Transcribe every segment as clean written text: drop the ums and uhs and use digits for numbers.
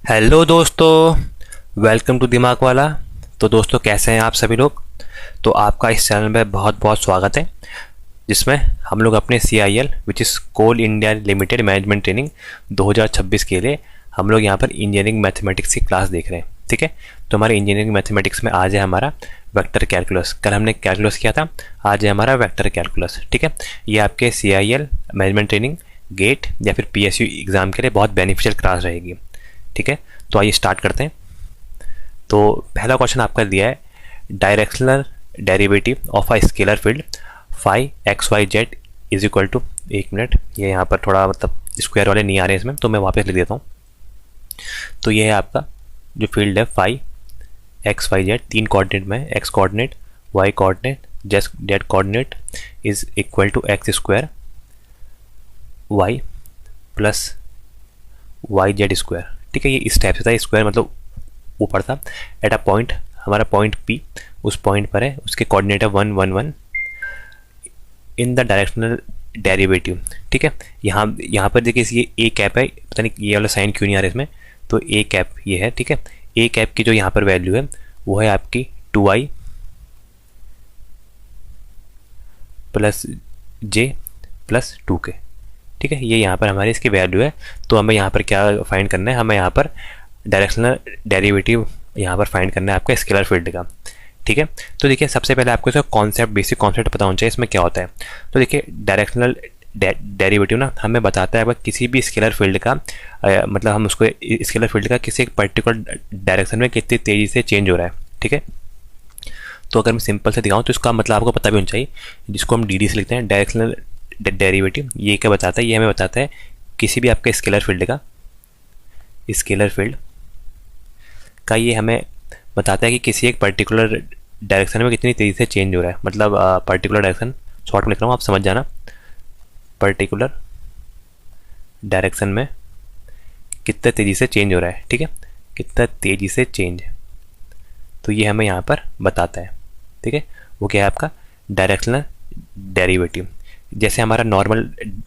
Hello दोस्तों, welcome to दिमाग वाला। तो दोस्तों, कैसे हैं आप सभी लोग। तो आपका इस चैनल में बहुत बहुत स्वागत है, जिसमें हम लोग अपने CIL which is coal India limited management training 2026 के लिए हम लोग यहाँ पर इंजीनियरिंग मैथमेटिक्स की क्लास देख रहे हैं। ठीक है, तो हमारे इंजीनियरिंग मैथमेटिक्स में आज है हमारा वेक्टर कैलकुलस। कल हमने कैलकुलस किया था, आज है हमारा वेक्टर कैलकुलस। ठीक है, ये आपके CIL मैनेजमेंट ट्रेनिंग गेट या फिर PSU एग्ज़ाम के लिए बहुत बेनिफिशियल क्लास रहेगी। ठीक है, तो आइए स्टार्ट करते हैं। तो पहला क्वेश्चन आपका दिया है, directional derivative of a scalar field phi x Y z is equal to. एक मिनट, ये यहाँ पर थोड़ा मतलब स्क्वायर वाले नहीं आ रहे हैं इसमें, तो मैं वापस लिख देता हूँ। तो ये है आपका जो फील्ड है फाई एक्स वाई जेड, तीन कोऑर्डिनेट में, x coordinate, y coordinate, z coordinate is equal to x square y plus y z square. ठीक है, ये इस टाइप से था, स्क्वायर मतलब ऊपर था। एट अ पॉइंट, हमारा पॉइंट P उस पॉइंट पर है, उसके कोऑर्डिनेट है 1 1 1 इन द डायरेक्शनल डेरिवेटिव। ठीक है, यहाँ पर देखिए ये ए कैप है, पता नहीं ये वाला साइन क्यों नहीं आ रहा इसमें। तो ए कैप ये है। ठीक है, ए कैप की जो यहाँ पर वैल्यू है वो है आपकी 2i प्लस जे प्लस 2k। ठीक है, ये यहाँ पर हमारी इसकी वैल्यू है। तो हमें यहाँ पर क्या फाइंड करना है, हमें यहाँ पर डायरेक्शनल डेरिवेटिव यहाँ पर फाइंड करना है आपका स्केलर फील्ड का। ठीक है, तो देखिए सबसे पहले आपको इसका कॉन्सेप्ट, बेसिक कॉन्सेप्ट पता होना चाहिए इसमें क्या होता है। तो देखिए डायरेक्शनल डेरिवेटिव ना हमें बताता है किसी भी स्केलर फील्ड का मतलब हम उसको स्केलर फील्ड का किसी एक पर्टिकुलर डायरेक्शन में कितनी तेज़ी से चेंज हो रहा है। ठीक है, तो अगर मैं सिंपल से दिखाऊँ तो इसका मतलब आपको पता भी होना चाहिए, जिसको हम DD से लिखते हैं डायरेक्शनल डेरिवेटिव। ये क्या बताता है, ये हमें बताता है किसी भी आपके स्केलर फील्ड का ये हमें बताता है कि किसी एक पर्टिकुलर डायरेक्शन में कितनी तेज़ी से चेंज हो रहा है। मतलब पर्टिकुलर डायरेक्शन, शॉर्ट में लिख रहा हूँ आप समझ जाना, पर्टिकुलर डायरेक्शन में कितना तेज़ी से चेंज हो रहा है। ठीक है, कितना तेज़ी से चेंज, तो ये हमें यहाँ पर बताता है। ठीक है, वो क्या है आपका डायरेक्शनल डेरिवेटिव। जैसे हमारा नॉर्मल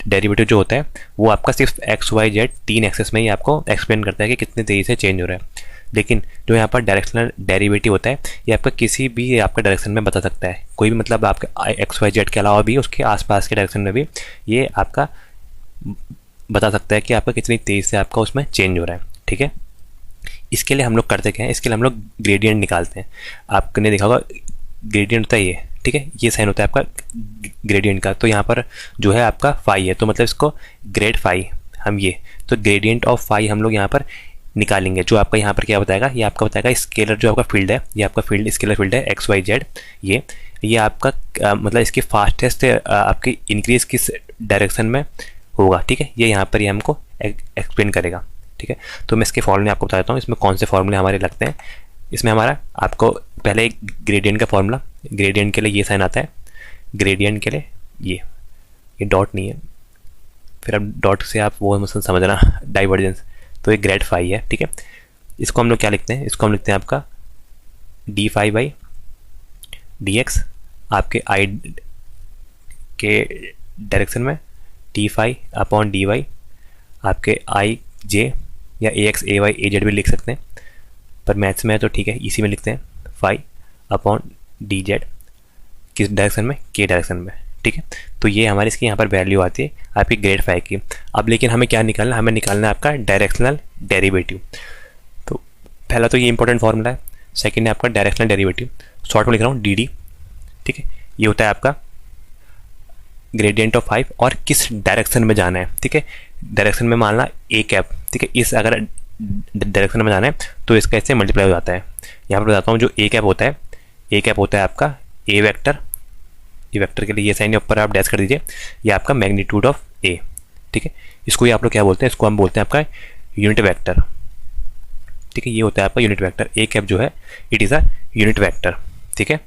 डेरिवेटिव जो होता है वो आपका सिर्फ एक्स वाई जेड तीन एक्सेस में ही आपको एक्सप्लेन करता है कि कितनी तेज़ी से चेंज हो रहा है। लेकिन जो यहाँ पर डायरेक्शनल डेरिवेटिव होता है ये आपका किसी भी आपका डायरेक्शन में बता सकता है, कोई भी मतलब आपका एक्स वाई जेड के अलावा भी उसके आसपास के डायरेक्शन में भी ये आपका बता सकता है कि आपका कितनी तेज़ से आपका उसमें चेंज हो रहा है। ठीक है, इसके लिए हम लोग करते क्या है, इसके लिए हम लोग ग्रेडियंट निकालते हैं। आपने देखा होगा ग्रेडियंट होता है ये। ठीक है, ये साइन होता है आपका ग्रेडियंट का। तो यहाँ पर जो है आपका फाई है, तो मतलब इसको ग्रेड फाई हम ये, तो ग्रेडियंट ऑफ फाई हम लोग यहाँ पर निकालेंगे। जो आपका यहाँ पर क्या बताएगा, ये आपका बताएगा स्केलर जो आपका फील्ड है, ये आपका फील्ड स्केलर फील्ड है एक्स वाई जेड। ये आपका मतलब इसकी फास्टेस्ट आपकी इंक्रीज किस डायरेक्शन में होगा। ठीक है, ये यहाँ पर ये हमको एक्सप्लेन करेगा। ठीक है, तो मैं इसके फॉर्मूले आपको बता देता हूँ, इसमें कौन से फॉर्मूले हमारे लगते हैं। इसमें हमारा आपको पहले एक ग्रेडियंट का फॉर्मूला, ग्रेडियंट के लिए ये साइन आता है, ग्रेडियंट के लिए ये डॉट नहीं है, फिर अब डॉट से आप वो मतलब समझना डाइवर्जेंस, तो ये ग्रेड फाई है। ठीक है, इसको हम लोग क्या लिखते हैं, इसको हम लिखते हैं आपका d phi by D x, आपके आई के डायरेक्शन में d phi upon d y, आपके आई जे या a x a y a z भी लिख सकते हैं, पर मैथ्स में है तो ठीक है इसी में लिखते हैं फाई अपॉन डी जेड, किस डायरेक्शन में, के डायरेक्शन में। ठीक है, तो ये हमारी इसकी यहाँ पर वैल्यू आती है आपकी ग्रेड फाई की। अब लेकिन हमें क्या निकालना है, हमें निकालना है आपका डायरेक्शनल डेरिवेटिव। तो पहला तो ये इंपॉर्टेंट फॉर्मूला है, सेकेंड है आपका डायरेक्शनल डेरिवेटिव, शॉर्ट में लिख रहा हूँ DD। ठीक है, ये होता है आपका ग्रेडियंट ऑफ फाइव और किस डायरेक्शन में जाना है। ठीक है, डायरेक्शन में मानना ए कैप। ठीक है, इस अगर डायरेक्शन में जाना है तो इसका इससे मल्टीप्लाई हो जाता है। यहाँ पर बताता हूँ, जो ए कैप होता है, ए कैप होता है आपका ए वेक्टर, ये वेक्टर के लिए ये साइन ऊपर आप डैश कर दीजिए, ये आपका मैग्नीट्यूड ऑफ ए। ठीक है, इसको ही आप लोग क्या बोलते हैं, इसको हम बोलते हैं आपका यूनिट वेक्टर। ठीक है, ये होता है आपका यूनिट वेक्टर, ए कैप जो है it is a unit vector. ठीक है,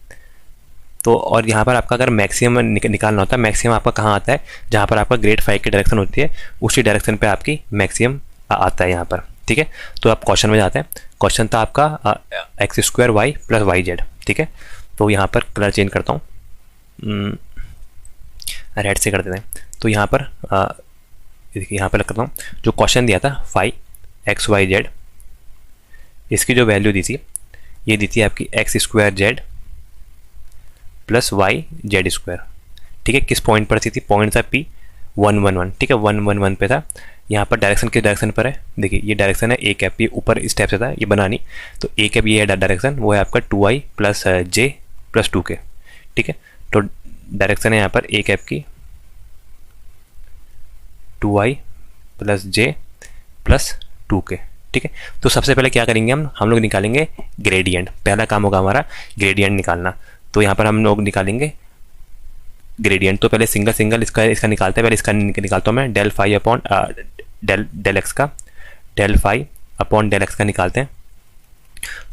तो और यहाँ पर आपका अगर मैक्सिमम निकालना होता है, मैक्सिमम आपका कहाँ आता है, जहाँ पर आपका ग्रेड फाइव की डायरेक्शन होती है उसी डायरेक्शन पे आपकी मैक्सिमम आता है यहाँ पर। ठीक है, तो आप क्वेश्चन में जाते हैं, क्वेश्चन था आपका x square y plus y z. ठीक है, तो यहाँ पर कलर चेंज करता हूँ, रेड से कर देते हैं। तो यहाँ पर देखिए यहाँ पर करता हूँ, जो क्वेश्चन दिया था फाइव एक्स वाई जेड इसकी जो वैल्यू दी थी ये दी थी आपकी x square z plus y z square, ठीक है। किस पॉइंट पर थी पॉइंट था पी 111, ठीक है, 111 पे था। यहाँ पर डायरेक्शन किस डायरेक्शन पर है, देखिए ये डायरेक्शन है ए कैप, ये ऊपर इस टाइप से था, ये बना नहीं, तो ए कैप ये है डायरेक्शन, वो है आपका 2i प्लस जे प्लस 2k, ठीक है। तो डायरेक्शन है यहाँ पर ए कैप की 2i प्लस जे प्लस 2k, ठीक है। तो सबसे पहले क्या करेंगे हम लोग निकालेंगे ग्रेडियंट। पहला काम होगा हमारा ग्रेडियंट निकालना। तो यहाँ पर हम लोग निकालेंगे ग्रेडियंट। तो पहले सिंगल सिंगल इसका निकालते हैं। पहले इसका निकालता हूँ मैं, del phi upon del x का, del phi upon del x का निकालते हैं।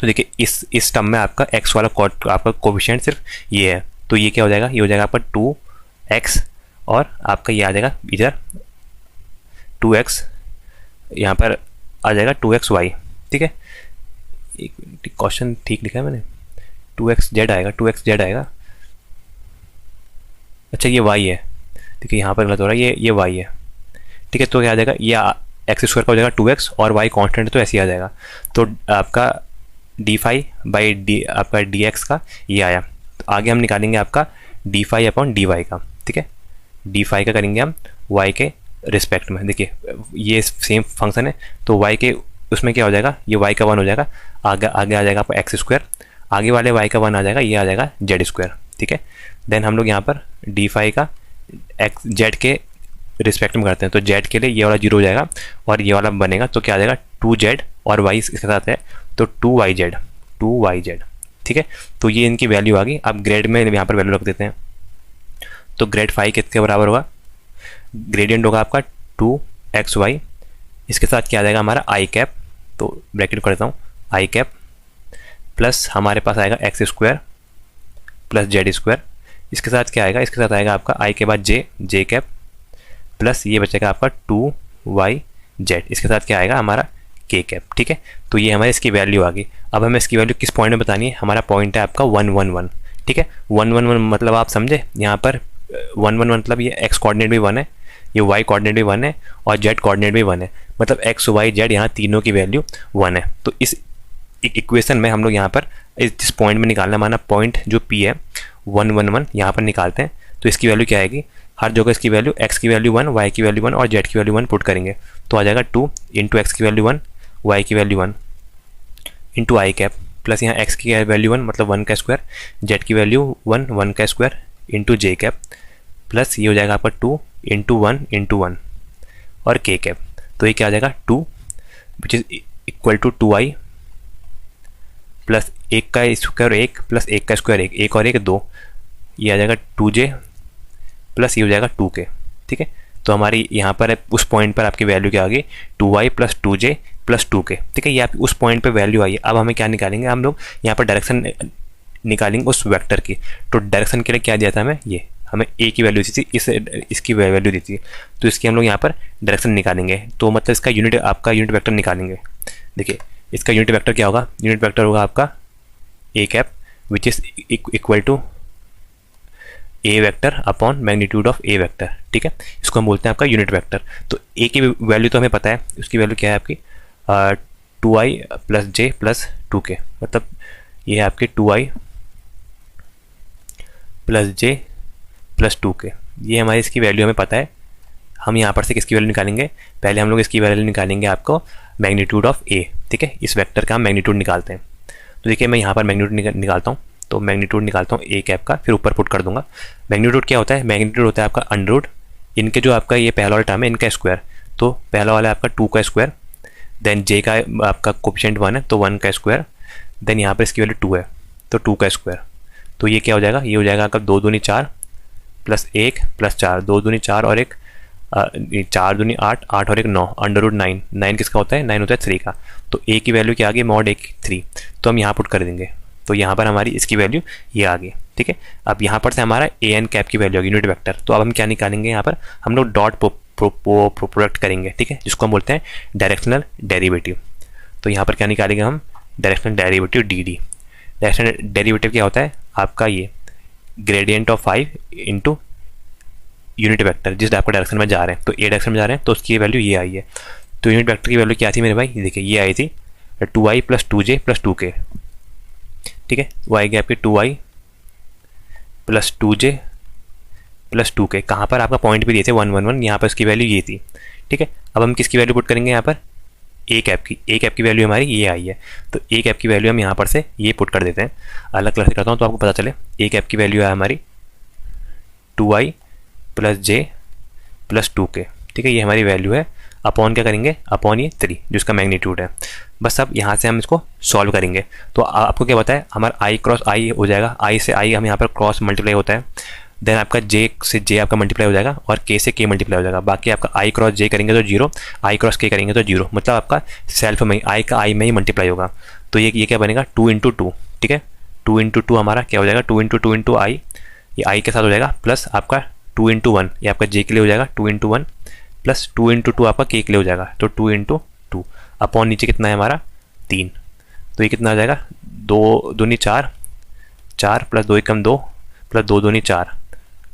तो देखिए इस टर्म में आपका एक्स वाला आपका कोफिशिएंट सिर्फ ये है, तो ये क्या हो जाएगा, ये हो जाएगा आपका 2x और आपका ये आ जाएगा इधर 2x, यहाँ पर आ जाएगा 2xy, ठीक है। एक क्वेश्चन ठीक लिखा है मैंने, 2xz आएगा, 2xz आएगा, अच्छा ये y है, देखिए यहाँ पर गलत हो रहा है, ये y है, ठीक है। तो क्या आ जाएगा, ये एक्स स्क्वायर का हो जाएगा 2x और y कांस्टेंट, तो ऐसे ही आ जाएगा। तो आपका डी फाई बाई डी आपका डी एक्स का ये आया। तो आगे हम निकालेंगे आपका d phi upon d y का, ठीक है। डी फाई का करेंगे हम y के रिस्पेक्ट में, देखिए ये सेम फंक्शन है, तो y के उसमें क्या हो जाएगा, ये y का 1 हो जाएगा, आगे आ जाएगा आपका एक्स स्क्वायर, आगे वाले y का 1 आ जाएगा, ये आ जाएगा जेड स्क्वायर, ठीक है। देन हम लोग यहाँ पर डी फाई का एक्स जेड के रिस्पेक्ट में करते हैं, तो जेड के लिए ये वाला 0 हो जाएगा और ये वाला बनेगा, तो क्या आ जाएगा 2z और y इसके साथ है, तो 2yz, ठीक है। तो ये इनकी वैल्यू आ गई। अब ग्रेड में यहाँ पर वैल्यू रख देते हैं, तो ग्रेड फाई किसके बराबर होगा, ग्रेडियंट होगा आपका 2xy, इसके साथ क्या आ जाएगा हमारा आई कैप, तो ब्रैकेट कर देता हूँ, आई कैप प्लस हमारे पास आएगा x square plus Z square, इसके साथ क्या आएगा, इसके साथ आएगा आपका आई के बाद जे कैप प्लस ये बचेगा आपका 2yz, इसके साथ क्या आएगा हमारा के कैप, ठीक है। तो ये हमारी इसकी वैल्यू आ गई। अब हमें इसकी वैल्यू किस पॉइंट में बतानी है, हमारा पॉइंट है आपका 111, ठीक है। 111 मतलब आप समझे, यहाँ पर 111 मतलब ये एक्स कोऑर्डिनेट भी 1 है, ये वाई कोऑर्डिनेट भी 1 है और जेड कोऑर्डिनेट भी 1 है, मतलब एक्स वाई जेड यहाँ तीनों की वैल्यू 1 है। तो इस इक्वेशन में हम लोग यहाँ पर इस पॉइंट में निकालना, माना पॉइंट जो पी है 111 यहाँ पर निकालते हैं। तो इसकी वैल्यू क्या आएगी, हर जगह इसकी वैल्यू एक्स की वैल्यू 1, वाई की वैल्यू 1 और जेड की वैल्यू 1 पुट करेंगे, तो आ जाएगा 2 इंटू एक्स की वैल्यू 1, वाई की value 1 into i cap plus यहाँ एक्स की वैल्यू 1 मतलब 1 का स्क्वायर, जेड की वैल्यू 1 का square into j cap plus ये हो जाएगा आपका 2 इंटू 1 और के कैप। तो ये क्या आ जाएगा 2 which is equal to 2i plus 1 का स्क्वायर 1 प्लस 1 का स्क्वायर 1, 1 और 1 2, ये आ जाएगा 2j प्लस ये हो जाएगा 2k, ठीक है। तो हमारी यहाँ पर उस पॉइंट पर आपकी वैल्यू क्या आ गई, 2y plus 2j plus 2k, ठीक है। ये आप उस पॉइंट पर वैल्यू आई है। अब हमें क्या निकालेंगे, हम लोग यहाँ पर डायरेक्शन निकालेंगे उस वेक्टर की। तो डायरेक्शन के लिए क्या दिया था हमें, ये हमें ए की वैल्यू दी थी, इसकी वैल्यू दी थी, तो इसकी हम लोग यहाँ पर डायरेक्शन निकालेंगे। तो मतलब इसका आपका यूनिट वेक्टर निकालेंगे। देखिए इसका यूनिट वेक्टर क्या होगा, यूनिट वेक्टर होगा आपका a cap which is equal to a vector upon magnitude of a vector, ठीक है। इसको हम बोलते हैं आपका यूनिट वेक्टर। तो ए की वैल्यू तो हमें पता है, उसकी वैल्यू क्या है आपकी 2i प्लस जे प्लस 2k, मतलब ये है आपकी 2i प्लस जे प्लस 2k, ये हमारी इसकी वैल्यू हमें पता है। हम यहाँ पर से किसकी वैल्यू निकालेंगे, पहले हम लोग इसकी वैल्यू निकालेंगे आपको मैग्नीट्यूड ऑफ ए, ठीक है। इस वेक्टर का हम मैग्नीट्यूड निकालते हैं। तो देखिए मैं यहाँ पर मैग्नीट्यूड निकालता हूँ, तो मैग्नीट्यूड निकालता हूँ ए कैप का, फिर ऊपर पुट कर दूंगा। मैग्नीट्यूड क्या होता है, मैग्नीट्यूड होता है आपका अंडर रूट इनके जो आपका ये पहला वाला टर्म है इनका स्क्वायर, तो पहला वाला है आपका 2 का स्क्वायर, देन जे का आपका कोफिशिएंट 1 है तो 1 का स्क्वायर, देन यहाँ पर इसकी वैल्यू 2 है तो 2 का स्क्वायर। तो ये क्या हो जाएगा, ये हो जाएगा आपका 2 दूनी 4 प्लस 1 प्लस 4, 2 दूनी 4 और 1 4 दूनी 8, 8 और 1 9, अंडर रूट 9, 9 किसका होता है, 9 होता है 3 का। तो ए की वैल्यू क्या आ गई, मॉड 1 3, तो हम यहाँ पुट कर देंगे। तो यहाँ पर हमारी इसकी वैल्यू ये आ गई, ठीक है। अब यहाँ पर से हमारा ए एन कैप की वैल्यू होगी यूनिट वेक्टर। तो अब हम क्या निकालेंगे, यहाँ पर हम लोग डॉट प्रोडक्ट करेंगे, ठीक है, जिसको हम बोलते हैं डायरेक्शनल डेरिवेटिव। तो यहाँ पर क्या निकालेंगे हम, directional derivative D D. Directional derivative क्या होता है आपका, ये gradient of 5 into unit vector जिस आपको डायरेक्शन में जा रहे हैं। तो ए डायरेक्शन में जा रहे हैं तो उसकी वैल्यू ये आई है। तो यूनिट वेक्टर की वैल्यू क्या थी मेरे भाई, देखिए ये आई थी 2i plus 2j plus 2k, ठीक है। वो आएगी आपकी 2i plus 2j plus 2k। कहाँ पर आपका पॉइंट भी दिए थे 1 1 1, यहाँ पर इसकी वैल्यू ये थी, ठीक है। अब हम किसकी वैल्यू पुट करेंगे यहाँ पर, ए कैप की वैल्यू हमारी ये आई है, तो ए कैप की वैल्यू हम यहाँ पर से ये पुट कर देते हैं। अलग कलर से करता हूँ तो आपको पता चले। ए कैप की वैल्यू है हमारी 2i plus j plus 2k, ठीक है। ये हमारी वैल्यू है। अपॉन क्या करेंगे, अपॉन ये 3 जिसका मैग्नीट्यूड है। बस अब यहाँ से हम इसको सॉल्व करेंगे। तो आपको क्या पता है, हमारा i क्रॉस i हो जाएगा, i से i हम यहाँ पर क्रॉस मल्टीप्लाई होता है, देन आपका j से j आपका मल्टीप्लाई हो जाएगा और k से k मल्टीप्लाई हो जाएगा। बाकी आपका i क्रॉस j करेंगे तो 0, i क्रॉस k करेंगे तो 0, मतलब आपका सेल्फ में i का i में ही मल्टीप्लाई होगा। तो ये क्या बनेगा 2 इंटू 2, ठीक है। 2 इंटू 2 हमारा क्या हो जाएगा, 2 इंटू 2 इंटू i, ये i के साथ हो जाएगा, प्लस आपका 2 इंटू 1 ये आपका j के लिए हो जाएगा 2 इंटू 1 प्लस 2 इंटू 2 आपका k के लिए हो जाएगा, तो 2 इंटू 2 अपॉन नीचे कितना है हमारा 3। तो ये कितना आ जाएगा 2 दूनी 4, 4 प्लस 2 एकम 2 प्लस 2 दूनी 4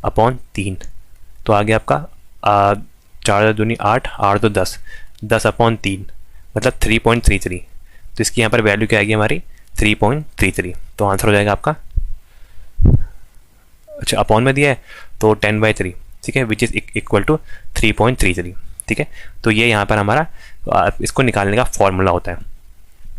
अपॉन 3। तो आ गया आपका 4 दूनी 8, 8 तो 10, 10 अपॉन 3 मतलब 3.33। तो इसकी यहाँ पर वैल्यू क्या आएगी हमारी 3.33। तो आंसर हो जाएगा आपका, अच्छा अपॉन में दिया है तो 10/3, ठीक है, विच इज़ इक्वल टू 3.33, ठीक है। तो ये यहाँ पर हमारा इसको निकालने का फॉर्मूला होता है,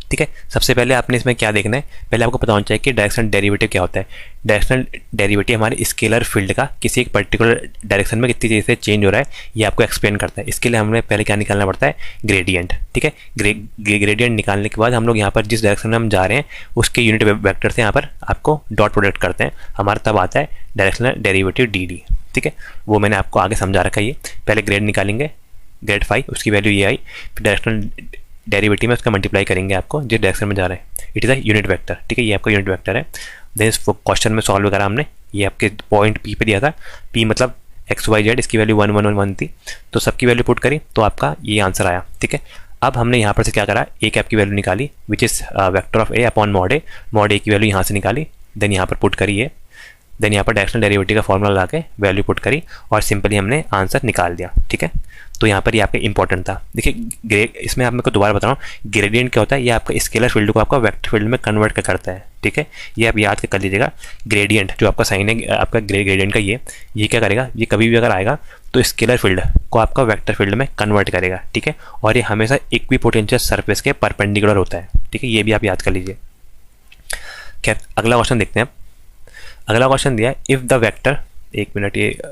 ठीक है। सबसे पहले आपने इसमें क्या देखना है, पहले आपको पता होना चाहिए कि डायरेक्शनल डेरिवेटिव क्या होता है। डायरेक्शनल डेरिवेटिव हमारे स्केलर फील्ड का किसी एक पर्टिकुलर डायरेक्शन में कितनी तेजी से चेंज हो रहा है ये आपको एक्सप्लेन करता है। इसके लिए हमें पहले क्या निकालना पड़ता है, ग्रेडियंट, ठीक है। ग्रेडियंट निकालने के बाद हम लोग यहाँ पर जिस डायरेक्शन में हम जा रहे हैं उसके यूनिट वेक्टर से यहाँ पर आपको डॉट प्रोडक्ट करते हैं, हमारा तब आता है डायरेक्शनल डेरिवेटिव डी, ठीक है। वो मैंने आपको आगे समझा रखा है। ये पहले ग्रेड निकालेंगे, ग्रेड 5 उसकी वैल्यू ये आई, फिर डायरेक्शनल डेरिवेटिव में उसका मल्टीप्लाई करेंगे आपको जिस डायरेक्शन में जा रहे हैं, it is a unit vector, ठीक है। ये आपका यूनिट वेक्टर है। देन इस क्वेश्चन में सॉल्व करा हमने, ये आपके पॉइंट पी पे दिया था, पी मतलब XYZ, इसकी वैल्यू 1 1 1 1 थी, तो सबकी वैल्यू पुट करी तो आपका ये आंसर आया, ठीक है। अब हमने यहाँ पर से क्या करा, ए कैप की वैल्यू निकाली which is vector of a upon mod a की वैल्यू यहाँ से निकाली, देन यहाँ पर पुट करी है, देन यहाँ पर डायरेक्शनल डेरिवेटिव का फॉर्मूला लगा के वैल्यू पुट करी और सिंपली हमने आंसर निकाल दिया, ठीक है। तो यहाँ पर ये आपका इंपॉर्टेंट था। देखिए इसमें आप मेरे को दोबारा बता रहा हूँ, ग्रेडियंट क्या होता है, ये आपका स्केलर फील्ड को आपका वेक्टर फील्ड में कन्वर्ट करता है, ठीक है। ये आप याद कर लीजिएगा। ग्रेडियंट जो आपका साइन है आपका ग्रेडियंट का, ये क्या करेगा, ये कभी भी अगर आएगा तो स्केलर फील्ड को आपका वेक्टर फील्ड में कन्वर्ट करेगा, ठीक है। और ये हमेशा इक्विपोटेंशियल सरफेस के परपेंडिकुलर होता है, ठीक है। ये भी आप याद कर लीजिए। खैर अगला क्वेश्चन देखते हैं। अगला क्वेश्चन दिया है, इफ़ द वेक्टर, एक मिनट, ये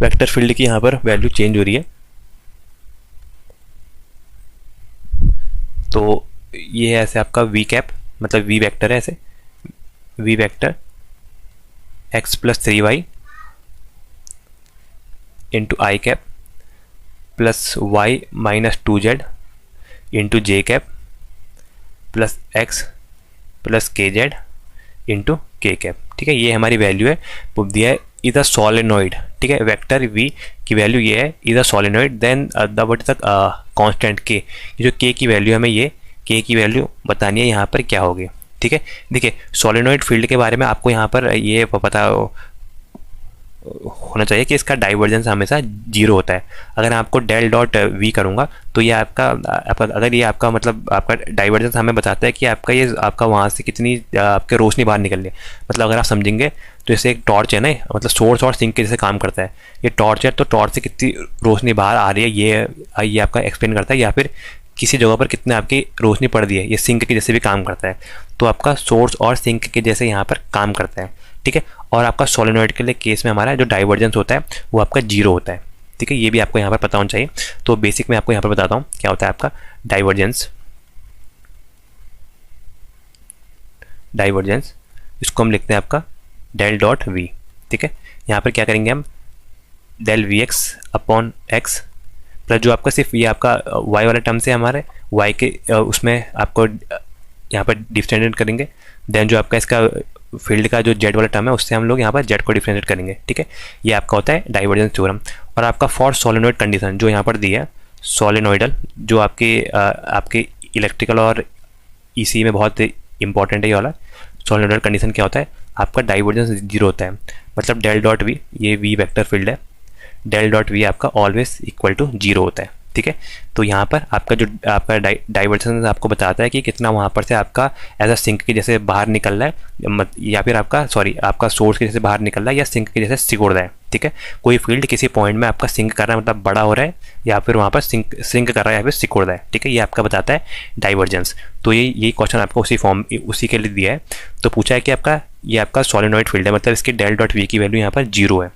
वेक्टर फील्ड की यहाँ पर वैल्यू चेंज हो रही है, तो ये है ऐसे आपका वी कैप, मतलब वी वेक्टर है ऐसे, v vector x plus 3y into i cap plus y minus 2z into j cap plus x plus kz into k cap, ठीक है। ये हमारी वैल्यू है, दिया है इज अ सोलेनोइड, ठीक है। वेक्टर v की वैल्यू ये है, is a solenoid, then the what is the constant k। ये जो k की वैल्यू हमें, ये k की वैल्यू बतानी है यहाँ पर क्या होगी, ठीक है। देखिए सोलेनोइड फील्ड के बारे में आपको यहाँ पर ये पता होना चाहिए कि इसका डाइवर्जेंस हमेशा 0 होता है। अगर आपको डेल डॉट वी करूँगा तो ये आपका अगर ये आपका मतलब आपका डाइवर्जेंस हमें बताता है कि आपका ये आपका वहाँ से कितनी आपके रोशनी बाहर निकल रही है। मतलब अगर आप समझेंगे तो जैसे एक टॉर्च है ना, मतलब सोर्स और सिंक के जैसे काम करता है। ये टॉर्च है तो टॉर्च से कितनी रोशनी बाहर आ रही है ये आपका एक्सप्लेन करता है, या फिर किसी जगह पर कितने आपकी रोशनी पड़ रही है, ये सिंक के जैसे भी काम करता है। तो आपका सोर्स और सिंक के जैसे यहाँ पर काम करता है, ठीक है। और आपका सोलेनोइड के लिए केस में हमारा जो डाइवर्जेंस होता है वो आपका 0 होता है, ठीक है। ये भी आपको यहाँ पर पता होना चाहिए। तो बेसिक में आपको यहाँ पर बताता हूँ क्या होता है आपका डाइवर्जेंस। डाइवर्जेंस इसको हम लिखते हैं आपका डेल डॉट वी, ठीक है। यहाँ पर क्या करेंगे हम, del v x upon x plus जो आपका सिर्फ ये आपका y वाला टर्म से हमारे y के उसमें आपको यहाँ पर डिफरेंशिएट करेंगे। देन जो आपका इसका फील्ड का जो z वाला टर्म है उससे हम लोग यहाँ पर z को डिफरेंशिएट करेंगे, ठीक है। ये आपका होता है डाइवर्जेंस थ्योरम। और आपका फॉर सोलेनोइड कंडीशन जो यहाँ पर दी है, सोलेनोइडल जो आपके इलेक्ट्रिकल और ईसी में बहुत इंपॉर्टेंट है ये वाला। सोलेनोइडल कंडीशन क्या होता है, आपका डाइवर्जेंस 0 होता है, मतलब डेल डॉट वी, ये वी वेक्टर फील्ड है, डेल डॉट वी आपका ऑलवेज इक्वल टू 0 होता है, ठीक है। तो यहाँ पर आपका जो आपका डाइवर्जेंस आपको बताता है कि कितना वहाँ पर से आपका एज अ सिंक के जैसे बाहर निकल रहा है, या फिर आपका आपका सोर्स के जैसे बाहर निकल रहा है या सिंक के जैसे सिकुड़ रहा है। ठीक है, कोई फील्ड किसी पॉइंट में आपका सिंक कर रहा है मतलब बड़ा हो रहा है, या फिर वहाँ पर सिंक कर रहा है या फिर सिकुड़ रहा है। ठीक है, ये आपका बताता है डाइवर्जेंस। तो यही क्वेश्चन आपको उसी के लिए दिया है। तो पूछा है कि ये आपका सोलेनोइड फील्ड है, मतलब इसकी डेल डॉट वी की वैल्यू यहाँ पर 0 है।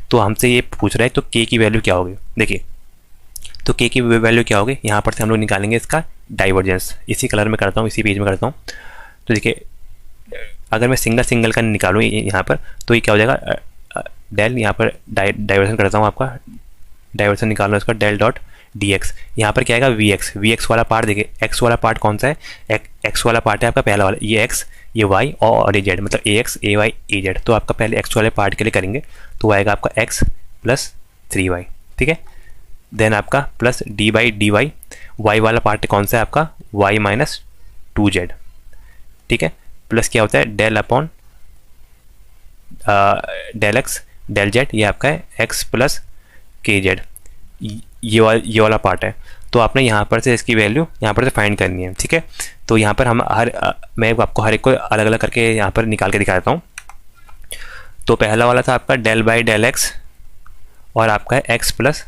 तो हमसे ये पूछ रहा है तो के की वैल्यू क्या होगी। देखिए, तो के की वैल्यू क्या होगी, यहाँ पर से हम लोग निकालेंगे इसका डाइवर्जेंस। इसी कलर में करता हूँ, इसी पेज में करता हूँ। तो देखिए, अगर मैं सिंगल का निकालूँ यहाँ पर, तो ये क्या हो जाएगा, डेल यहाँ पर डाइवर्जन करता हूँ, आपका डाइवर्जन निकालना इसका डेल डॉट डी एक्स। यहाँ पर क्या आएगा वी एक्स वाला पार्ट। देखिए, एक्स वाला पार्ट कौन सा है, एक्स वाला पार्ट है आपका पहला वाला, ये एक्स, ये वाई और ये जेड, मतलब ए x a y a Z. तो आपका पहले एक्स वाले पार्ट के लिए करेंगे, तो आएगा आपका एक्स प्लस 3y। ठीक है, देन आपका plus d by D y, y वाला पार्ट कौन सा है आपका, वाई माइनस 2z। ठीक है, प्लस क्या होता है del upon del x del z, ये आपका है एक्स प्लस के जेड, ये वाला पार्ट है। तो आपने यहाँ पर से इसकी वैल्यू यहाँ पर से फाइंड करनी है। ठीक है, तो यहाँ पर हम मैं आपको हर एक को अलग अलग करके यहाँ पर निकाल के दिखा देता हूँ। तो पहला वाला था आपका डेल बाई डेल एक्स और आपका है एक्स प्लस